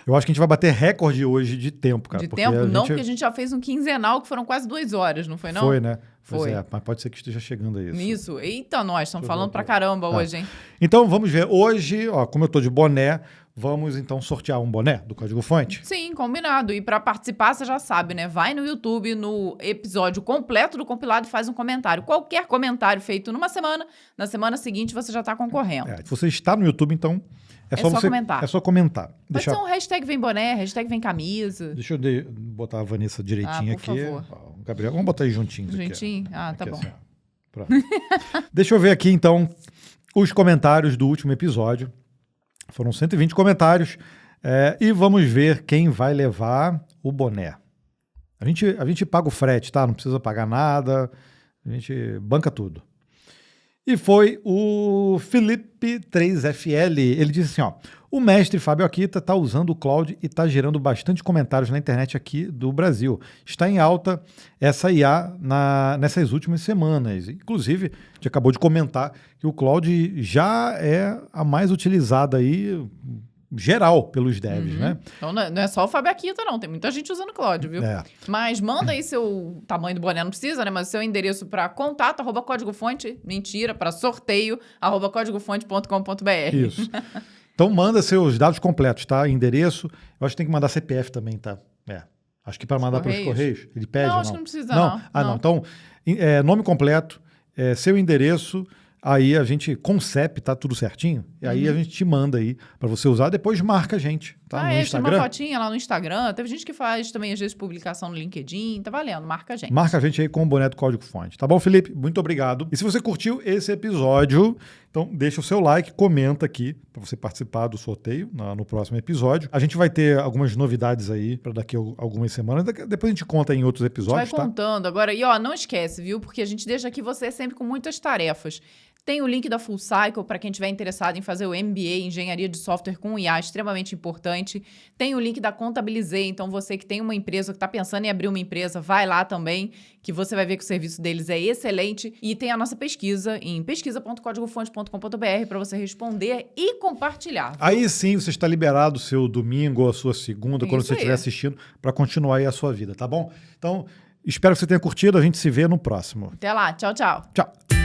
Eu acho que a gente vai bater recorde hoje de tempo, cara. Porque a gente já fez um quinzenal que foram quase 2 horas, não foi não? Foi, né? Foi. Mas pode ser que esteja chegando a isso. Isso. Eita, nós estamos falando pra caramba hoje, hein? Então, vamos ver. Hoje, ó, como eu tô de boné, vamos então sortear um boné do Código Fonte? Sim, combinado. E para participar, você já sabe, né? Vai no YouTube, no episódio completo do compilado e faz um comentário. Qualquer comentário feito numa semana, na semana seguinte você já tá concorrendo. Se você está no YouTube, então é só comentar. É só comentar. Pode ser um hashtag vem boné, hashtag vem camisa. Deixa eu botar a Vanessa direitinho por aqui. Favor. O Gabriel, vamos botar aí juntinhos. Juntinho? Aqui, tá aqui, bom. Assim, pronto. Deixa eu ver aqui, então, os comentários do último episódio. Foram 120 comentários. E vamos ver quem vai levar o boné. A gente paga o frete, tá? Não precisa pagar nada. A gente banca tudo. E foi o Felipe 3FL. Ele disse assim, ó: o mestre Fábio Akita está usando o Claude e está gerando bastante comentários na internet aqui do Brasil. Está em alta essa IA nessas últimas semanas. Inclusive, a gente acabou de comentar que o Claude já é a mais utilizada aí, geral, pelos devs, né? Então não é só o Fábio Akita, não. Tem muita gente usando o Claude, viu? Mas manda aí seu tamanho do boné, não precisa, né? Mas seu endereço para contato, @códigofonte, mentira, para sorteio, @códigofonte.com.br. Isso. Então manda seus dados completos, tá? Endereço. Eu acho que tem que mandar CPF também, tá? Acho que para mandar pelos Correios. Ele pede, não? Não, acho que não precisa, não. Não. Então, nome completo, seu endereço. Aí a gente concep, tá tudo certinho. E aí a gente te manda aí pra você usar. Depois marca a gente, tá? No Instagram. Tem uma fotinha lá no Instagram. Teve gente que faz também, às vezes, publicação no LinkedIn. Tá valendo, marca a gente. Marca a gente aí com o boné do Código Fonte. Tá bom, Felipe? Muito obrigado. E se você curtiu esse episódio, então deixa o seu like, comenta aqui pra você participar do sorteio no próximo episódio. A gente vai ter algumas novidades aí pra daqui a algumas semanas. Depois a gente conta em outros episódios, vai contando agora. E não esquece, viu? Porque a gente deixa aqui você sempre com muitas tarefas. Tem o link da Full Cycle para quem estiver interessado em fazer o MBA, Engenharia de Software com IA, extremamente importante. Tem o link da Contabilizei, então você que tem uma empresa, que está pensando em abrir uma empresa, vai lá também, que você vai ver que o serviço deles é excelente. E tem a nossa pesquisa em pesquisa.códigofonte.com.br para você responder e compartilhar. Aí sim você está liberado o seu domingo ou a sua segunda, quando você estiver assistindo, para continuar aí a sua vida, tá bom? Então, espero que você tenha curtido, a gente se vê no próximo. Até lá, tchau, tchau. Tchau.